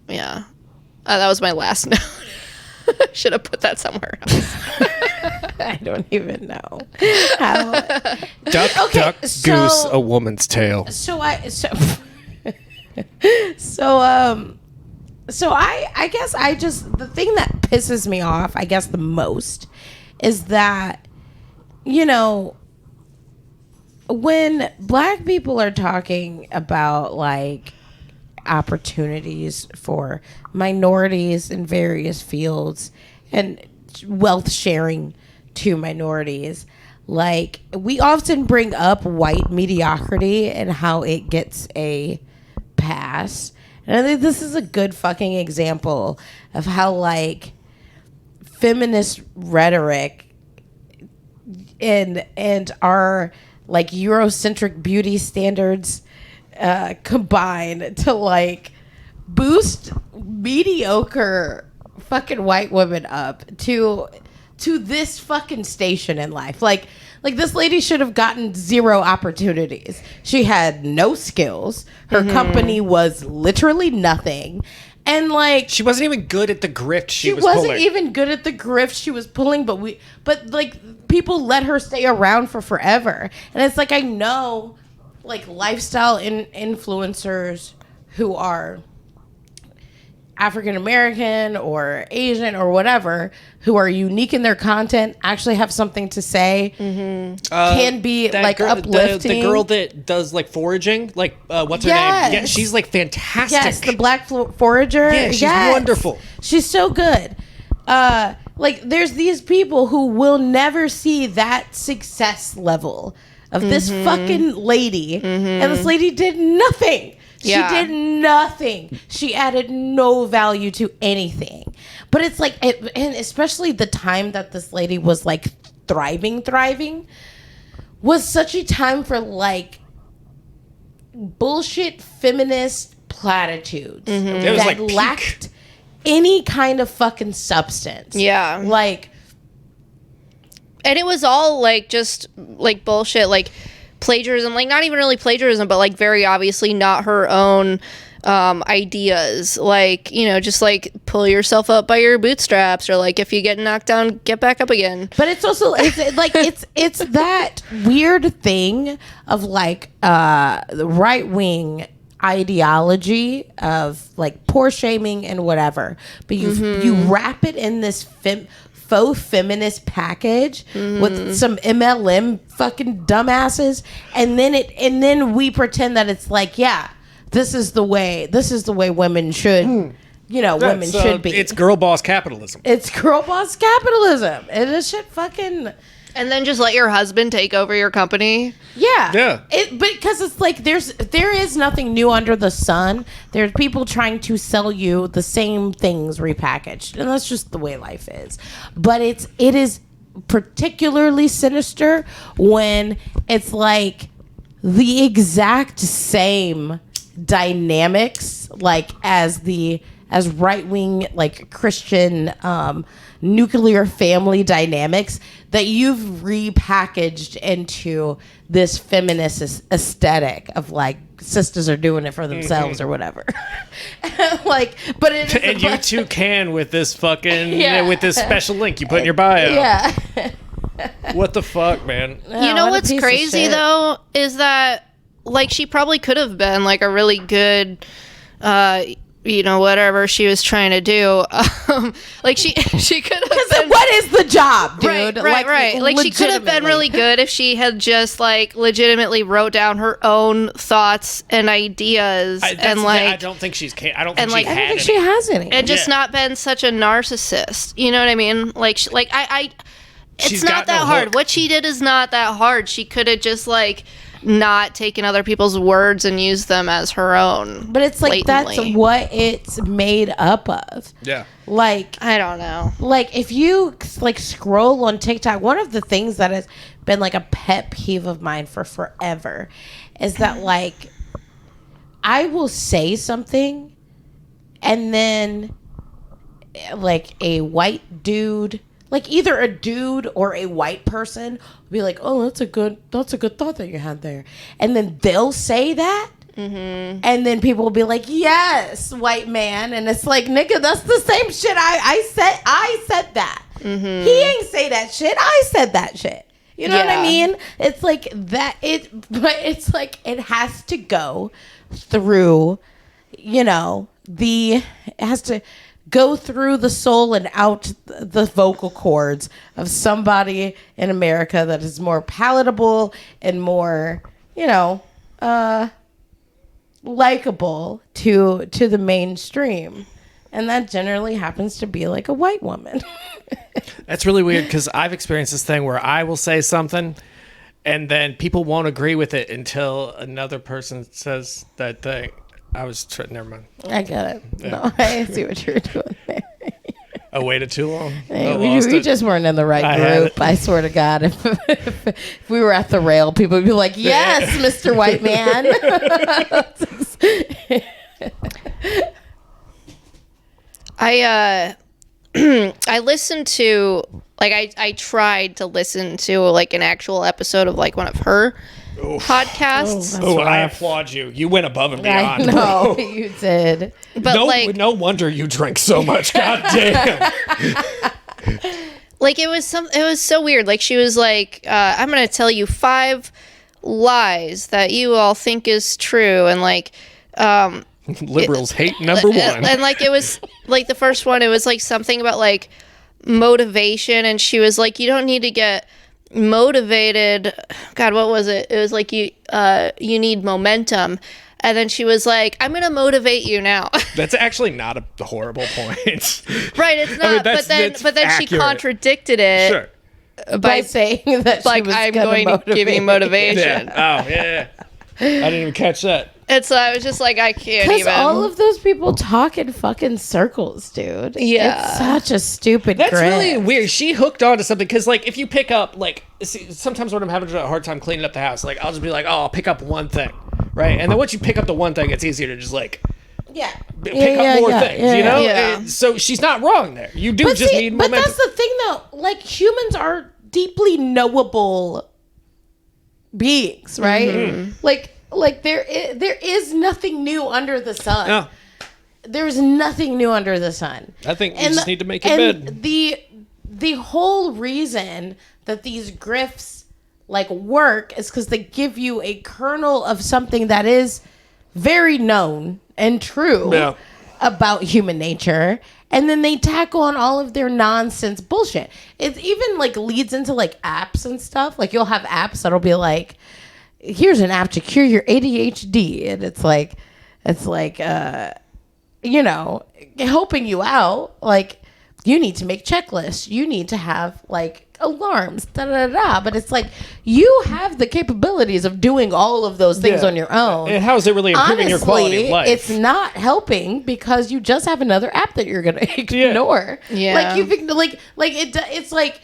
Yeah, that was my last note. Should have put that somewhere else. I don't even know how. Duck, goose, a woman's tail. So I guess I just, the thing that pisses me off, I guess the most, is that, you know, when black people are talking about like opportunities for minorities in various fields and wealth sharing to minorities, like we often bring up white mediocrity and how it gets a pass. And I think this is a good fucking example of how like feminist rhetoric and our like Eurocentric beauty standards combine to like boost mediocre fucking white women up to this fucking station in life. Like this lady should have gotten 0 opportunities. She had no skills. Her company was literally nothing. And like She wasn't even good at the grift she was wasn't pulling. even good at the grift she was pulling, but like people let her stay around for forever. And it's like, I know like lifestyle influencers who are African American or Asian or whatever, who are unique in their content, actually have something to say, can be That like girl, uplifting. The girl that does like foraging, like what's her name? Yeah, she's like fantastic. Yes, the black forager. Yeah, she's Yes. wonderful. She's so good. Like there's these people who will never see that success level of this fucking lady, and this lady did nothing. Yeah. She did nothing. She added no value to anything. But it's like, and especially the time that this lady was like thriving, was such a time for like bullshit feminist platitudes It was that like peak. lacked any kind of fucking substance. Yeah. Like, And it was all like just like bullshit, like plagiarism, like not even really plagiarism, but like very obviously not her own ideas. Like, you know, just like pull yourself up by your bootstraps, or like if you get knocked down, get back up again. but it's also it's that weird thing of like the right wing ideology of like poor shaming and whatever, but you wrap it in this faux feminist package with some MLM fucking dumbasses, and then we pretend that it's like, yeah, this is the way women should women should be. It's girl boss capitalism. It's girl boss capitalism, and this shit fucking. And then just let your husband take over your company. Yeah. Because it's like there is nothing new under the sun. There's people trying to sell you the same things repackaged, and that's just the way life is. But it is particularly sinister when it's like the exact same dynamics, like as right-wing like Christian nuclear family dynamics that you've repackaged into this feminist aesthetic of like sisters are doing it for themselves or whatever. Like, but it is And you too can with this fucking Yeah. with this special link you put in your bio. yeah. What the fuck, man? You know what a what's piece of crazy shit. though is that like she probably could have been like a really good whatever she was trying to do. Like she could have been. What that is the job, dude. Right. Like she could have been really good if she had just like legitimately wrote down her own thoughts and ideas and like. I don't think she's. I don't think like, she I had I don't think any. she has any. and just not been such a narcissist. You know what I mean? Like, it's She's not got no that hard. hook. What she did is not that hard. She could have just like not taken other people's words and used them as her own. But it's like blatantly. that's what it's made up of. Yeah. Like I don't know. like if you like scroll on TikTok, one of the things that has been like a pet peeve of mine for forever is that like I will say something and then like a white dude, like either a dude or a white person will be like, oh, that's a good thought that you had there. And then they'll say that. Mm-hmm. And then people will be like, yes, white man. And it's like, nigga, that's the same shit I said that. Mm-hmm. He ain't say that shit. I said that shit. You know what I mean? It's like that. But it's like it has to go through, you know, it has to go through the soul and out the vocal cords of somebody in America that is more palatable and more, you know, likable to the mainstream. And that generally happens to be like a white woman. That's really weird because I've experienced this thing where I will say something and then people won't agree with it until another person says that thing. Never mind. I get it. Yeah. No, I see what you're doing there. I waited too long. We just weren't in the right group. I swear to God, if we were at the rail, people would be like, yes, Mr. White Man. I listened to, like, I tried to listen to, like, an actual episode of, like, one of her podcasts. Oh, I applaud you. You went above and beyond. I know, you did. But, no wonder you drink so much. God damn. Like, it was so weird. Like, she was like, I'm going to tell you 5 lies that you all think is true. And, like, liberals hate number 1. And like it was like the first one, it was like something about like motivation, and she was like, you don't need to get motivated. God, what was it? It was like you need momentum. And then she was like, I'm gonna motivate you now. That's actually not a horrible point. Right, it's not. I mean, but then accurate. she contradicted it. Sure. By saying that like, she was I'm going to give you motivation. Yeah. Oh, yeah. I didn't even catch that. And so I was just like, I can't Because even. all of those people talk in fucking circles, dude. Yeah. It's such a stupid That's grip. really weird. She hooked on to something because, like, if you pick up, like, sometimes when I'm having a hard time cleaning up the house, like, I'll just be like, oh, I'll pick up one thing, right? And then once you pick up the one thing, it's easier to just, like, pick up more things, you know? Yeah. So she's not wrong there. You do just need momentum. But that's the thing, though. Like, humans are deeply knowable beings, right? Mm-hmm. Like there is nothing new under the sun. No. There's nothing new under the sun. I think you just need to make your bed. The whole reason that these grifts like work is because they give you a kernel of something that is very known and true about human nature, and then they tackle on all of their nonsense bullshit. It even like leads into like apps and stuff. Like you'll have apps that'll be like, here's an app to cure your ADHD, and it's like you know, helping you out. Like, you need to make checklists, you need to have like alarms, but it's like you have the capabilities of doing all of those things on your own. And how is it really improving your quality of life? It's not helping because you just have another app that you're gonna ignore. Like it's like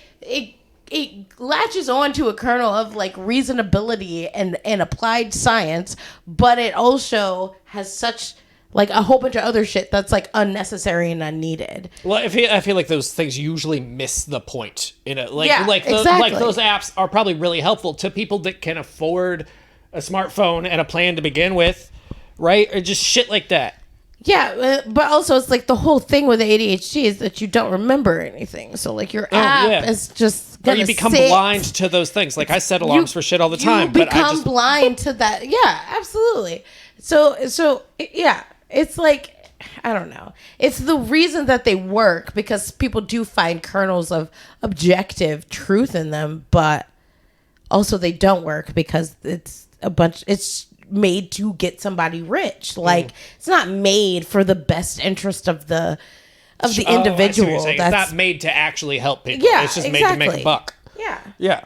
it latches on to a kernel of like reasonability and applied science, but it also has such like a whole bunch of other shit that's like unnecessary and unneeded. Well, I feel like those things usually miss the point. Like those apps are probably really helpful to people that can afford a smartphone and a plan to begin with, right? Or just shit like that. Yeah, but also it's like the whole thing with ADHD is that you don't remember anything. So like your app is just gonna or you become blind to those things. Like I set alarms for shit all the time. You become blind to that. Yeah, absolutely. So yeah, it's like I don't know. It's the reason that they work, because people do find kernels of objective truth in them, but also they don't work because it's made to get somebody rich. Like, it's not made for the best interest of the individual. It's not made to actually help people. Yeah, it's just made to make a buck. Yeah. Yeah.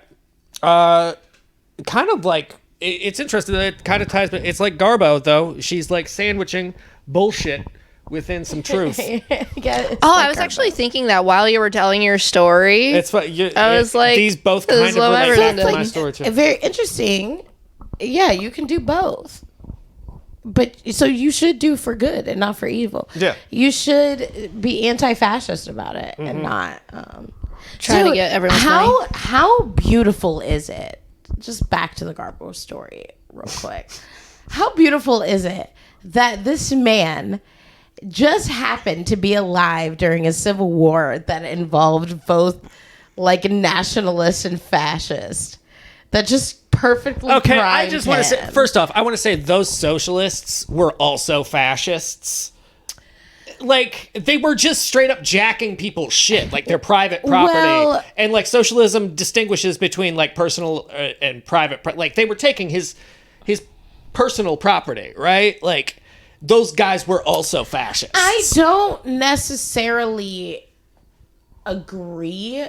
Kind of like, it's interesting that it kind of ties, but it's like Garbo, though. She's like sandwiching bullshit within some truth. I was actually thinking that while you were telling your story. It's fun. I was like, these both kind of relate to my story too. Very interesting. Yeah, you can do both. But so you should do for good and not for evil. Yeah. You should be anti-fascist about it and not trying to get everyone's money. How beautiful is it? Just back to the Garbo story real quick. How beautiful is it that this man just happened to be alive during a civil war that involved both like nationalist and fascist, that just perfectly okay, I just want to him. say, first off, I want to say those socialists were also fascists. Like, they were just straight up jacking people's shit, like their private property. And like, socialism distinguishes between like personal and private. Like, they were taking his personal property, right? Like, those guys were also fascists. I don't necessarily agree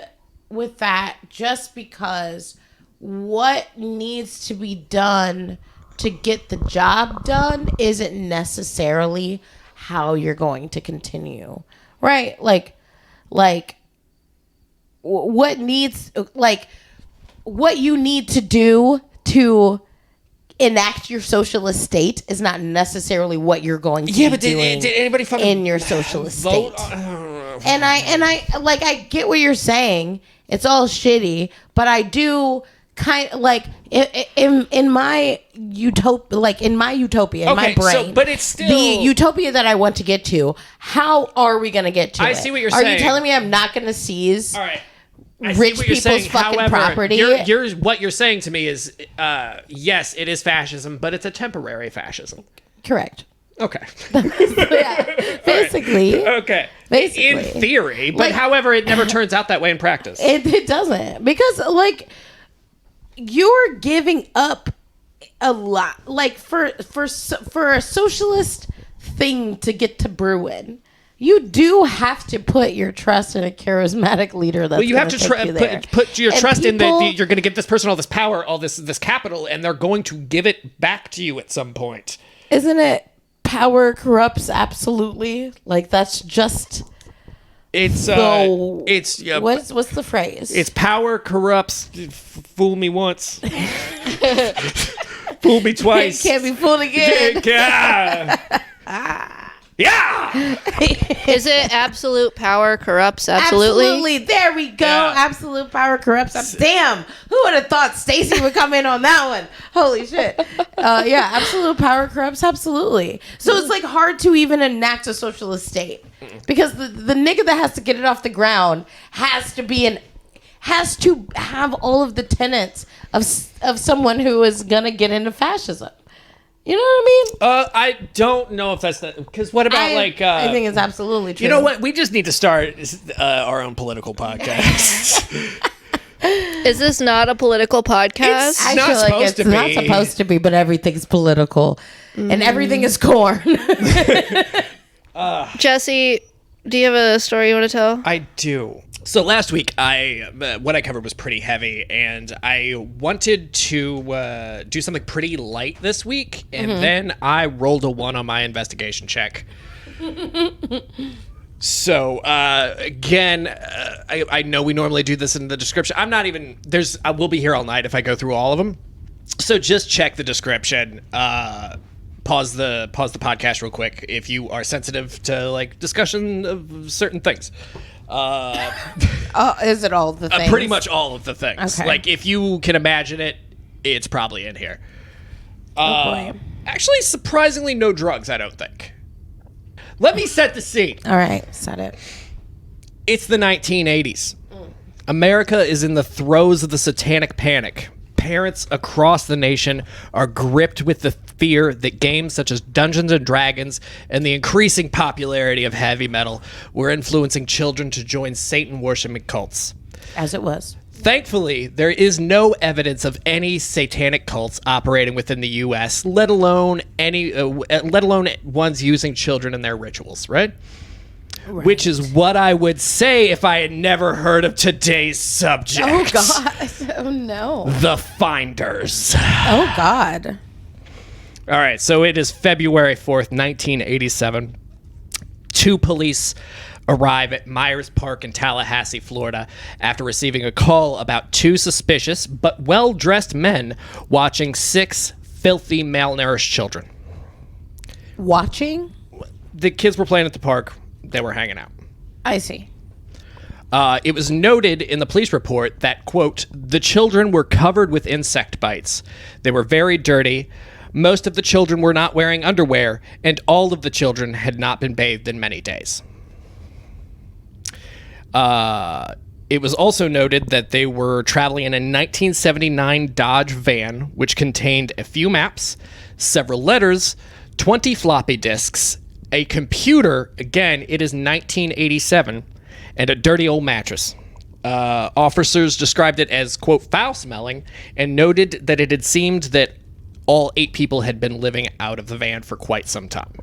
with that, just because what needs to be done to get the job done isn't necessarily how you're going to continue, right? Like what you need to do to enact your socialist state is not necessarily what you're going to be doing did anybody fucking in your socialist state. And I get what you're saying. It's all shitty, but I do kind of like in my utopia, in my brain. But it's still the utopia that I want to get to. How are we going to get to it? I see what you're saying. saying. Are you telling me I'm not going to seize? All right. Rich people's fucking property. What you're saying to me is, yes, it is fascism, but it's a temporary fascism. Correct. Okay. Yeah, basically. Okay. Basically. In theory, but however, it never turns out that way in practice. It doesn't, because like you're giving up a lot, like for a socialist thing to get to Bruin. You do have to put your trust in a charismatic leader. That's you have to put your trust in that you're going to give this person all this power, all this capital, and they're going to give it back to you at some point. Isn't it power corrupts absolutely? Like, that's just. It's what's the phrase? It's power corrupts. Fool me once, fool me twice. Can't be fooled again. Yeah. Is it absolute power corrupts absolutely? Absolutely. There we go. Yeah. Absolute power corrupts. Damn. Who would have thought Stacey would come in on that one? Holy shit. Yeah. Absolute power corrupts absolutely. So it's like hard to even enact a socialist state, because the nigga that has to get it off the ground has to have all of the tenets of someone who is gonna get into fascism. You know what I mean? I don't know if that's because what about I think it's absolutely true. You know what? We just need to start our own political podcast. Is this not a political podcast? I feel like it's not supposed to be, but everything's political, and everything is corn. Jesse, do you have a story you want to tell? I do. So last week, what I covered was pretty heavy, and I wanted to do something pretty light this week, and then I rolled a 1 on my investigation check. So again, I know we normally do this in the description. I will be here all night if I go through all of them. So just check the description. Pause the podcast real quick if you are sensitive to like discussion of certain things. Is it all the things? Pretty much all of the things. Okay. Like, if you can imagine it, it's probably in here. Oh boy. Actually, surprisingly, no drugs, I don't think. Let me set the scene. All right, set it. It's the 1980s. America is in the throes of the satanic panic. parents across the nation are gripped with the fear that games such as Dungeons and Dragons and the increasing popularity of heavy metal were influencing children to join Satan-worshiping cults. As it was. Thankfully, there is no evidence of any satanic cults operating within the U.S., let alone ones using children in their rituals, right? Which is what I would say if I had never heard of today's subject. Oh, God. Oh, no. The Finders. Oh, God. All right, so it is February 4th, 1987. 2 police arrive at Myers Park in Tallahassee, Florida, after receiving a call about 2 suspicious but well-dressed men watching 6 filthy, malnourished children. Watching? The kids were playing at the park. They were hanging out. I see. It was noted in the police report that, quote, the children were covered with insect bites. They were very dirty. Most of the children were not wearing underwear, and all of the children had not been bathed in many days. It was also noted that they were traveling in a 1979 Dodge van, which contained a few maps, several letters, 20 floppy disks, a computer, again, it is 1987, and a dirty old mattress. Officers described it as, quote, foul-smelling, and noted that it had seemed that all 8 people had been living out of the van for quite some time.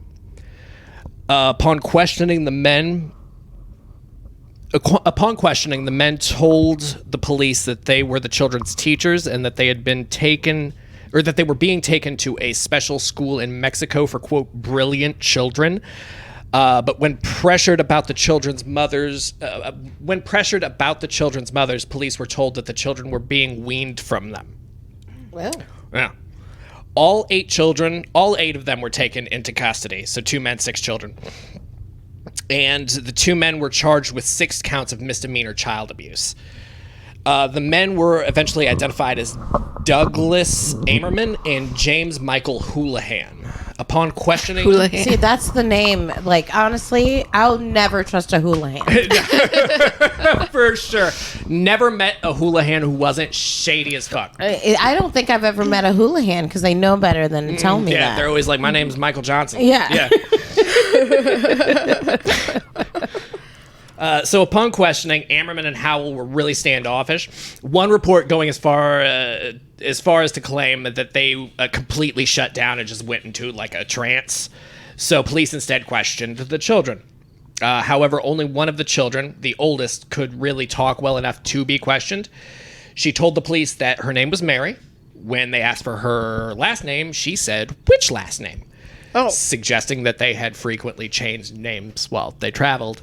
Upon questioning, the men told the police that they were the children's teachers and that they had been taken, or that they were being taken to a special school in Mexico for, quote, brilliant children. But when pressured about the children's mothers, police were told that the children were being weaned from them. Well. Yeah. All 8 of them were taken into custody. So 2 men, 6 children. And the 2 men were charged with 6 counts of misdemeanor child abuse. The men were eventually identified as Douglas Amerman and James Michael Houlihan. Upon questioning... See, that's the name. Like, honestly, I'll never trust a Houlihan. For sure. Never met a Houlihan who wasn't shady as fuck. I don't think I've ever met a Houlihan because they know better than to tell me that. Yeah, they're always like, my name's Michael Johnson. Yeah. So upon questioning, Amerman and Howell were really standoffish. One report going as far as to claim that they completely shut down and just went into like a trance. So police instead questioned the children. However, only one of the children, the oldest, could really talk well enough to be questioned. She told the police that her name was Mary. When they asked for her last name, she said, "Which last name?" Suggesting that they had frequently changed names while they traveled.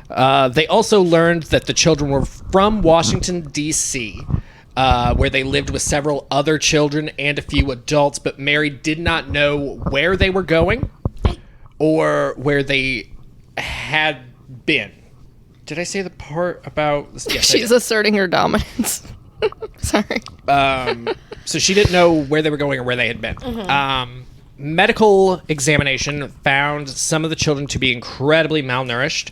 They also learned that the children were from Washington, D.C., where they lived with several other children and a few adults, but Mary did not know where they were going or where they had been. Did I say the part about... Yes, she's asserting her dominance. Sorry. So she didn't know where they were going or where they had been. Mm-hmm. Medical examination found some of the children to be incredibly malnourished.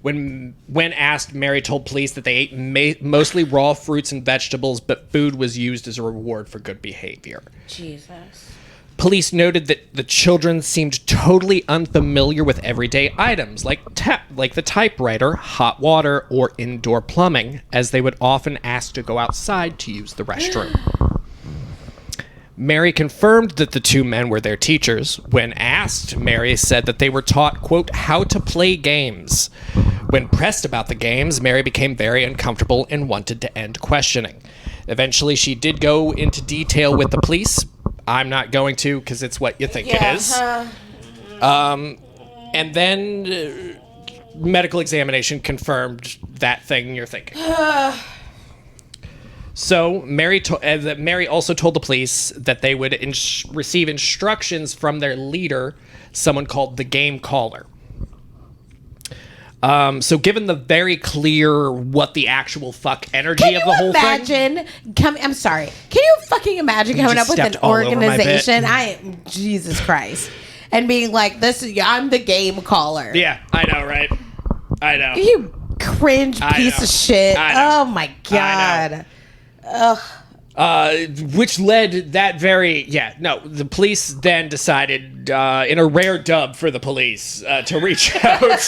When asked, Mary told police that they ate mostly raw fruits and vegetables, but food was used as a reward for good behavior. Jesus. Police noted that the children seemed totally unfamiliar with everyday items like the typewriter, hot water, or indoor plumbing, as they would often ask to go outside to use the restroom. Mary confirmed that the 2 men were their teachers. When asked, Mary said that they were taught, quote, how to play games. When pressed about the games, Mary became very uncomfortable and wanted to end questioning. Eventually, she did go into detail with the police. I'm not going to because it's what you think it is. And then medical examination confirmed that thing you're thinking. So Mary also told the police that they would receive instructions from their leader, someone called the Game Caller. So given the very clear what the actual fuck energy of the whole thing... I'm sorry. Can you fucking imagine coming up with an organization? Jesus Christ. And being like, I'm the Game Caller. Yeah, I know, right? I know. You cringe piece of shit. Oh my God. Ugh. Which led the police then decided, in a rare dub for the police, to reach out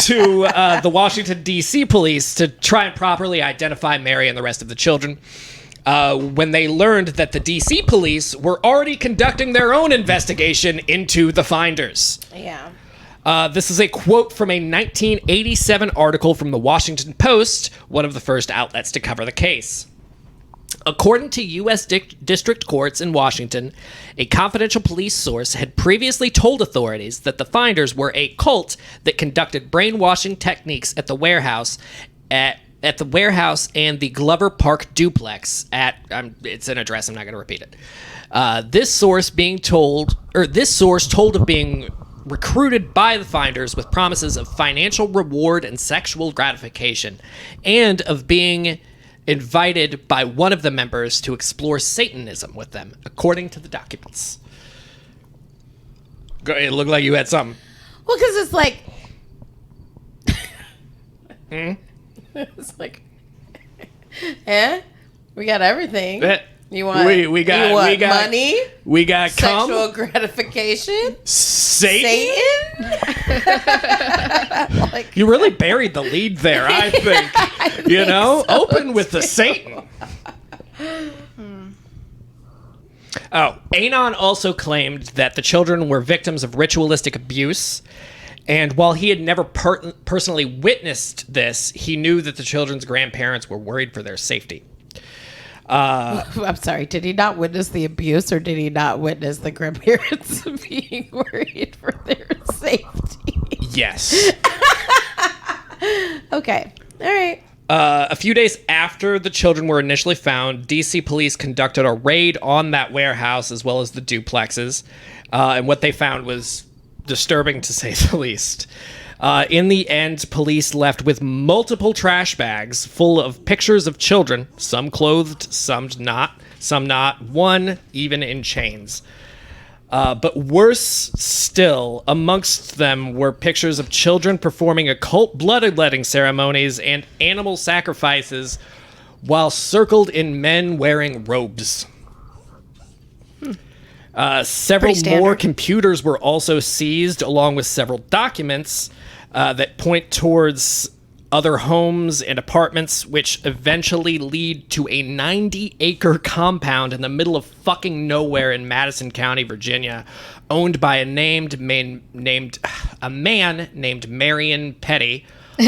to the Washington, D.C. police to try and properly identify Mary and the rest of the children. When they learned that the D.C. police were already conducting their own investigation into the finders. Yeah. This is a quote from a 1987 article from the Washington Post, one of the first outlets to cover the case. According to U.S. district courts in Washington, a confidential police source had previously told authorities that the finders were a cult that conducted brainwashing techniques at the warehouse and the Glover Park duplex at it's an address, I'm not going to repeat it. This source told of being recruited by the finders with promises of financial reward and sexual gratification, and of being invited by one of the members to explore Satanism with them, according to the documents. It looked like you had something. Well, because it's like... It's like... We got everything. You want we got money? We got sexual gratification? Satan? Like, you really buried the lead there, I think. Open with the Satan. Oh, Anon also claimed that the children were victims of ritualistic abuse. And while he had never personally witnessed this, he knew that the children's grandparents were worried for their safety. I'm sorry, did he not witness the abuse, or did he not witness the grandparents being worried for their safety? Yes. Okay. All right. A few days after the children were initially found, D.C. police conducted a raid on that warehouse as well as the duplexes. And what they found was disturbing, to say the least. In the end, police left with multiple trash bags full of pictures of children, some clothed, some not, one even in chains. But worse still, amongst them were pictures of children performing occult bloodletting ceremonies and animal sacrifices while circled in men wearing robes. Several more computers were also seized, along with several documents that point towards other homes and apartments, which eventually lead to a 90-acre compound in the middle of fucking nowhere in Madison County, Virginia, owned by a man named Marion Petty,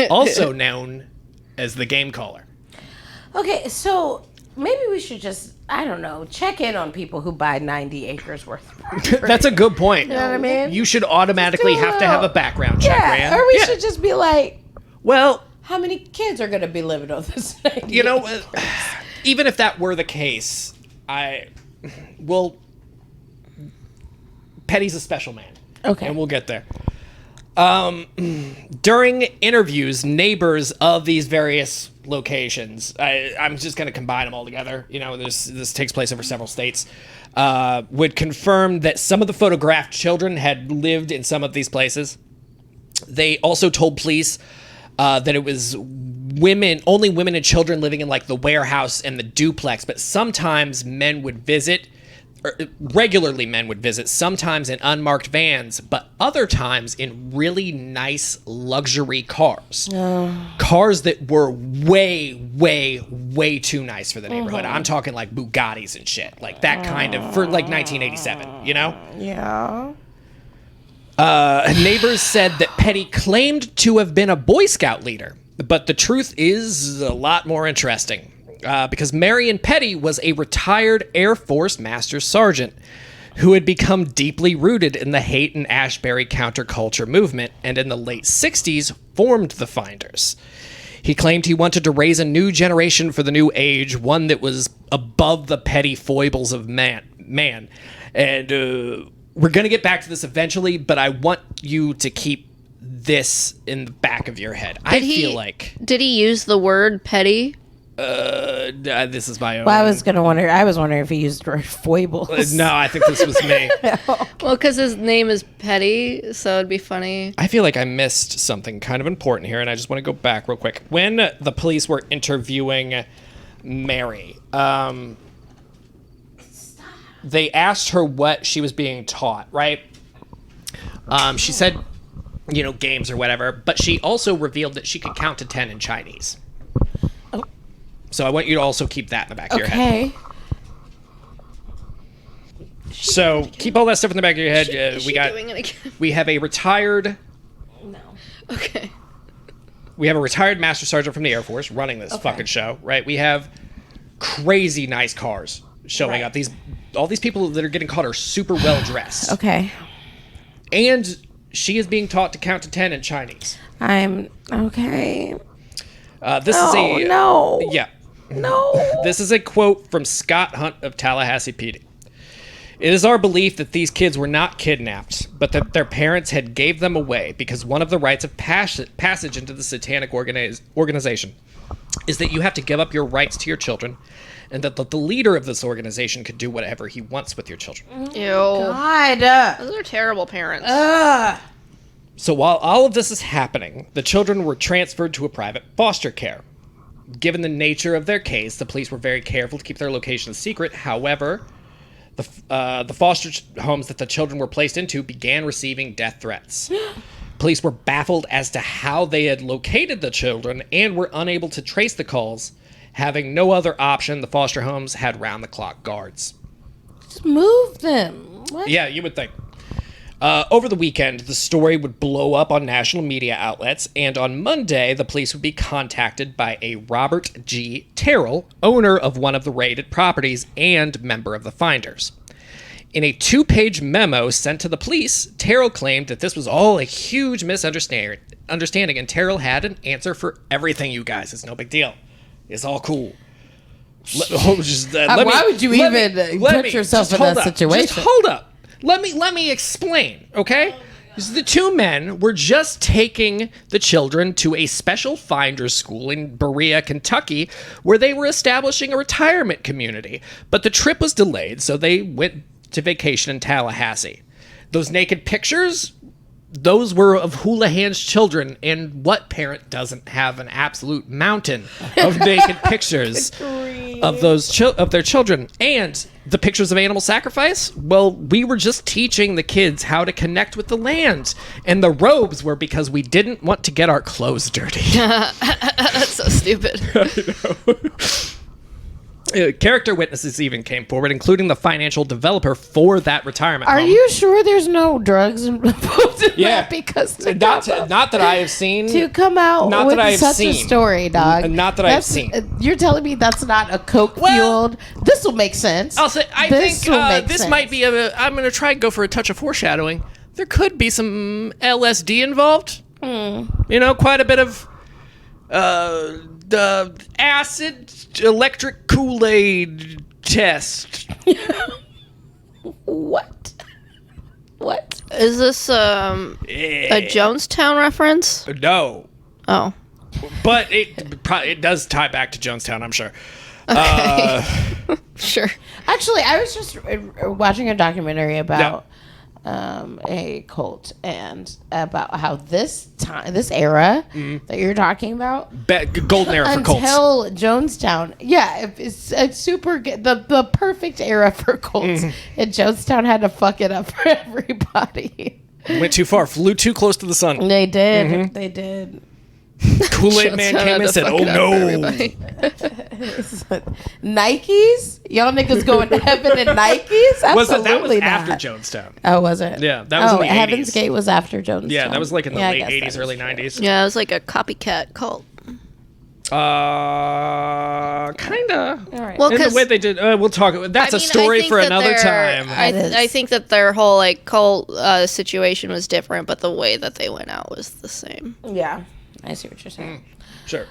also known as the Game Caller. Okay, so maybe we should just, I don't know, check in on people who buy 90 acres worth of property. That's a good point. You know what I mean? You should automatically have to have a background check, Rand. Or we should just be like, well, how many kids are going to be living on this 90 acres? Even if that were the case, Petty's a special man. Okay. And we'll get there. During interviews, neighbors of these various locations, I'm just going to combine them all together. This takes place over several states, would confirm that some of the photographed children had lived in some of these places. They also told police that it was only women and children living in like the warehouse and the duplex, but sometimes regularly men would visit, sometimes in unmarked vans, but other times in really nice luxury cars. Cars that were way, way, way too nice for the neighborhood. I'm talking like Bugattis and shit. Like that kind of, for like 1987, Yeah. Neighbors said that Petty claimed to have been a Boy Scout leader, but the truth is a lot more interesting. Because Marion Petty was a retired Air Force Master Sergeant who had become deeply rooted in the hate and Ashbury counterculture movement, and in the late 60s formed the Finders. He claimed he wanted to raise a new generation for the new age, one that was above the petty foibles of man. And we're going to get back to this eventually, but I want you to keep this in the back of your head. Did he use the word petty? This is my own. Well, I was wondering if he used the word foibles. No, I think this was me. Well, because his name is Petty, so it'd be funny. I feel like I missed something kind of important here, and I just want to go back real quick. When the police were interviewing Mary. They asked her what she was being taught, right? She said, games or whatever, but she also revealed that she could count to 10 in Chinese. Oh. So I want you to also keep that in the back of your head. Okay. So keep all that stuff in the back of your head. We have a retired. No. Okay. We have a retired master sergeant from the Air Force running this fucking show, right? We have crazy nice cars showing up. All these people that are getting caught are super well dressed. Okay. And she is being taught to count to 10 in Chinese. I'm okay. This is a no. Yeah. No. This is a quote from Scott Hunt of Tallahassee PD. It is our belief that these kids were not kidnapped, but that their parents had gave them away because one of the rites of passage into the satanic organization is that you have to give up your rights to your children, and that the leader of this organization could do whatever he wants with your children. Ew. God. Those are terrible parents. So while all of this is happening, the children were transferred to a private foster care. Given the nature of their case, the police were very careful to keep their location a secret. However, the foster homes that the children were placed into began receiving death threats. Police were baffled as to how they had located the children and were unable to trace the calls. Having no other option, the foster homes had round-the-clock guards. Just move them. What? Yeah, you would think. Over the weekend, the story would blow up on national media outlets, and on Monday, the police would be contacted by a Robert G. Terrell, owner of one of the raided properties and member of the Finders. In a 2-page memo sent to the police, Terrell claimed that this was all a huge misunderstanding, and Terrell had an answer for everything, you guys. It's no big deal. It's all cool. Why would you even put yourself in that situation? Just hold up. Let me explain, okay? The two men were just taking the children to a special finders school in Berea, Kentucky, where they were establishing a retirement community. But the trip was delayed, so they went to vacation in Tallahassee. Those naked pictures, those were of Houlihan's children, and what parent doesn't have an absolute mountain of naked pictures of their children? And the pictures of animal sacrifice, well, we were just teaching the kids how to connect with the land, and the robes were because we didn't want to get our clothes dirty. That's so stupid. I know. Character witnesses even came forward, including the financial developer for that retirement home. Are you sure there's no drugs involved in that? Because not that I have seen. To come out not with that I have such seen. a story, dog. Not that I've seen. You're telling me that's not a coke-fueled... This will make sense. I'll say, I think this might be I'm going to try and go for a touch of foreshadowing. There could be some LSD involved. Quite a bit of... the acid electric Kool-Aid test. What? Is this a Jonestown reference? No. Oh. But it does tie back to Jonestown, I'm sure. Okay. Sure. Actually, I was just watching a documentary about a cult and about how this era that you're talking about, golden era for cults, until Jonestown, it's super good, the perfect era for cults, and Jonestown had to fuck it up for everybody. Went too far, flew too close to the sun. They did. They did. Kool-Aid Man came and said, "Oh no!" Nikes, y'all niggas going to heaven in Nikes? Absolutely that was not. after Jonestown. Oh, was it? Yeah, that was in the 80s. Heaven's Gate was after Jonestown. Yeah, that was like in the late 80s, early 90s. Yeah, it was like a copycat cult. Kinda. All right. Well, in the way they did, we'll talk. That's a story for another time. I think that their whole cult situation was different, but the way that they went out was the same. Yeah. I see what you're saying. Sure.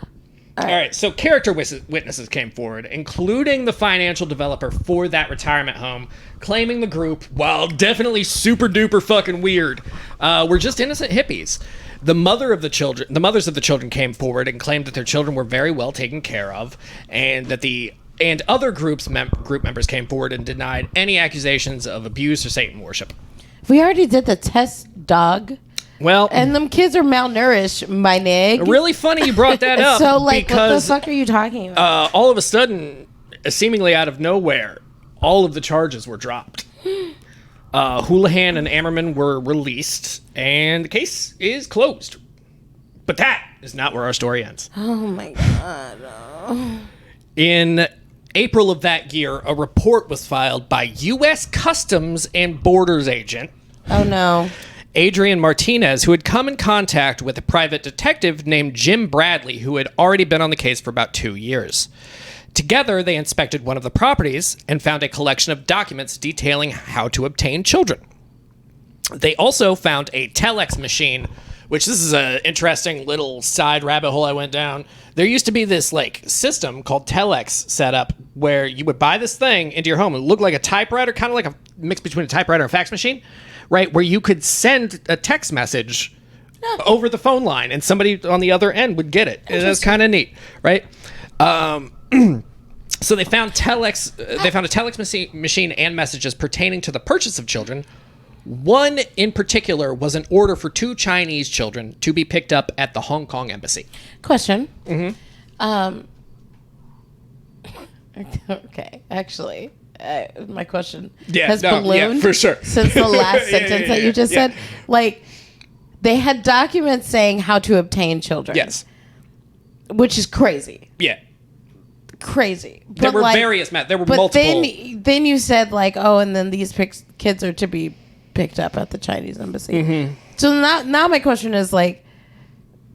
All right. So character witnesses came forward, including the financial developer for that retirement home, claiming the group, while definitely super duper fucking weird, were just innocent hippies. The mothers of the children came forward and claimed that their children were very well taken care of, and that other group members came forward and denied any accusations of abuse or Satan worship. We already did the test, dog. Well, and them kids are malnourished, my nig. Really funny you brought that up. So, like, because, what the fuck are you talking about? all of a sudden, seemingly out of nowhere, all of the charges were dropped. Houlihan and Ammerman were released, and the case is closed. But that is not where our story ends. Oh my God. Oh. In April of that year, a report was filed by U.S. Customs and Borders agent. Oh no. Adrian Martinez, who had come in contact with a private detective named Jim Bradley, who had already been on the case for about 2 years. Together, they inspected one of the properties and found a collection of documents detailing how to obtain children. They also found a telex machine, which this is an interesting little side rabbit hole I went down. There used to be this like system called telex set up where you would buy this thing into your home. It looked like a typewriter, kind of like a mix between a typewriter and a fax machine, right? Where you could send a text message over the phone line and somebody on the other end would get it. And that's kind of neat, right? So they found telex. They found a telex machine and messages pertaining to the purchase of children. One in particular was an order for 2 Chinese children to be picked up at the Hong Kong embassy. Question. Okay, actually, my question has ballooned for sure. since the last sentence that you just said. Like, they had documents saying how to obtain children. Yes. Which is crazy. Yeah. Crazy. There were various there were multiple. Then you said, like, oh, and then these kids are to be picked up at the Chinese embassy. So now my question is, like,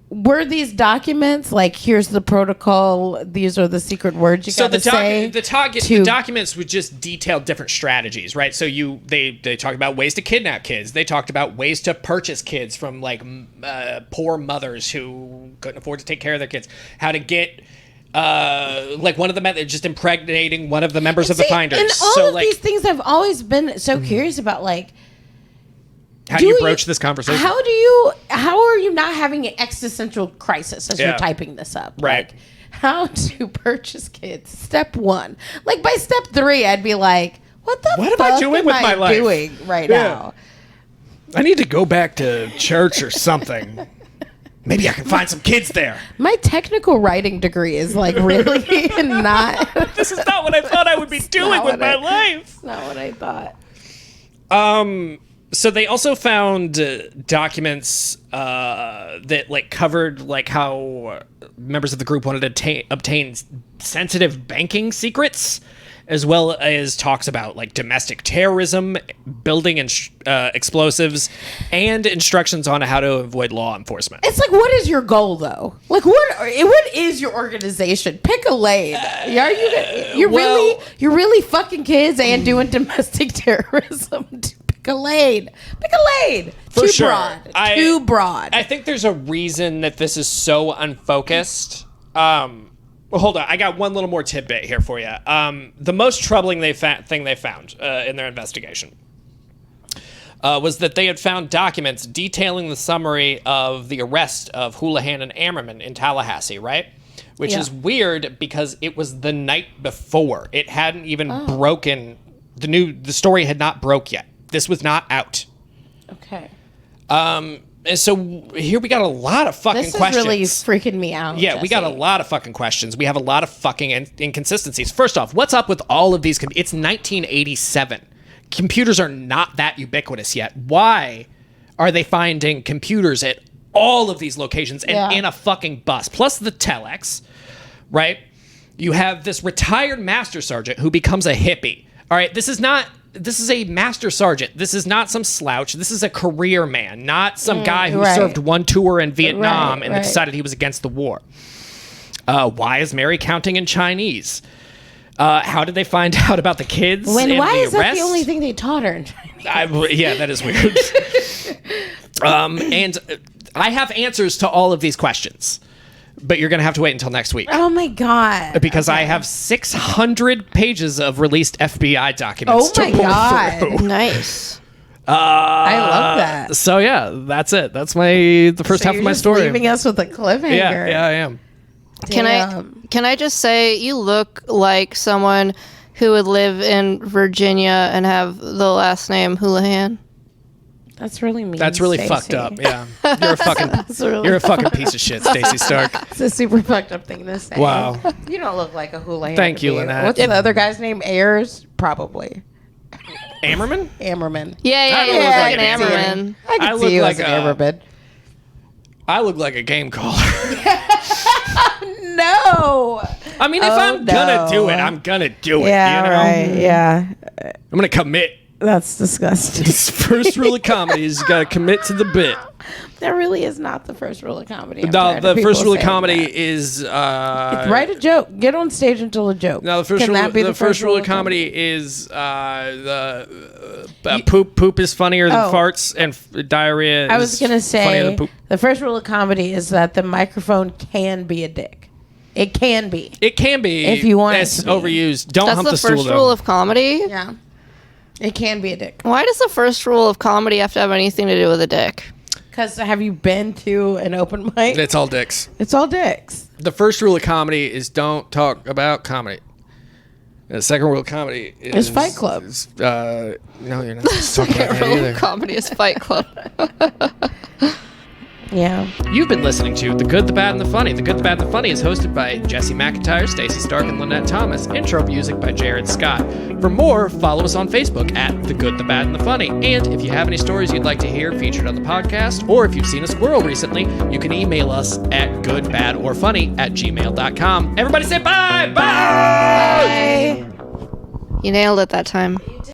were these documents like, here's the protocol, these are the secret words you gotta say? The documents would just detail different strategies, right? So they talked about ways to kidnap kids. They talked about ways to purchase kids from like poor mothers who couldn't afford to take care of their kids. How to get like one of the methods, just impregnating one of the members of the finders. And all of these things I've always been so curious about, like, how do you broach this conversation? How are you not having an existential crisis as you're typing this up? Right. Like, how to purchase kids? Step 1. Like, by step 3, I'd be like, what am I doing with my life right now? I need to go back to church or something. Maybe I can find some kids there. My technical writing degree is like really not. This is not what I thought I would be doing with my life. It's not what I thought. So they also found documents that like covered like how members of the group wanted to obtain sensitive banking secrets, as well as talks about like domestic terrorism, building explosives, and instructions on how to avoid law enforcement. It's like, what is your goal though? Like, what is your organization? Pick a lane. You're really fucking kids and doing domestic terrorism. Pick a lane. For Too broad. Too broad. I think there's a reason that this is so unfocused. Well, hold on. I got one little more tidbit here for you. The most troubling thing they found in their investigation was that they had found documents detailing the summary of the arrest of Houlihan and Ammerman in Tallahassee, right? Which is weird because it was the night before. It hadn't even broken. The story had not broke yet. This was not out. Okay. And so here we got a lot of fucking questions. This is really freaking me out. Yeah, Jesse. we got a lot of fucking questions. We have a lot of fucking inconsistencies. First off, what's up with all of these? It's 1987. Computers are not that ubiquitous yet. Why are they finding computers at all of these locations and in a fucking bus? Plus the telex, right? You have this retired master sergeant who becomes a hippie. All right, this is a master sergeant. This is not some slouch. This is a career man, not some guy who served one tour in Vietnam and decided he was against the war. Why is Mary counting in Chinese? How did they find out about the kids? Why is that arrest? the only thing they taught her in Chinese? Yeah, that is weird. And I have answers to all of these questions. But you're going to have to wait until next week. Oh, my God. Because I have 600 pages of released FBI documents to pull through. Nice. I love that. So, yeah, that's it. That's the first half of my story. Leaving us with a cliffhanger. Yeah, I am. Can I just say, you look like someone who would live in Virginia and have the last name Houlihan? That's really mean. That's really Stacey. fucked up. Yeah, you're a fucking you're a fucking piece of shit, Stacey Stark. It's a super fucked up thing to say. Wow. You don't look like a hula hand. Thank to you, me. Lynette. What's the other guy's name? Ayers? Probably. Ammerman? Ammerman. Yeah, I you look look like like an an Ammerman. I can I see look you like as an Ammerman. I look like a game caller. No. I mean, if I'm gonna do it, I'm gonna do it. Yeah, you know? right. Yeah. I'm gonna commit. That's disgusting. This first rule of comedy is you gotta commit to the bit. That really is not the first rule of comedy. The first rule of comedy is write a joke. Get on stage and tell a joke. No, the first Can rule. that be The first rule of comedy is poop is funnier than farts, and diarrhea. I was gonna funnier say than poop. the first rule of comedy is that the microphone can be a dick. It can be. It can be If you want it that's to be. overused. Don't That's hump the the stool. first rule of comedy. Yeah. It can be a dick. Why does the first rule of comedy have to have anything to do with a dick? Because have you been to an open mic? It's all dicks. It's all dicks. The first rule of comedy is don't talk about comedy. And the second rule of comedy is Fight Club. No, you're not supposed to talk about that Rule either. of comedy is Fight Club. Yeah. You've been listening to The Good, the Bad, and the Funny. The Good, the Bad, and the Funny is hosted by Jesse McIntyre, Stacey Stark, and Lynette Thomas. Intro music by Jared Scott. For more, follow us on Facebook at The Good, the Bad, and the Funny. And if you have any stories you'd like to hear featured on the podcast, or if you've seen a squirrel recently, you can email us at goodbadorfunny@gmail.com. Everybody say bye! Bye! Bye. You nailed it that time.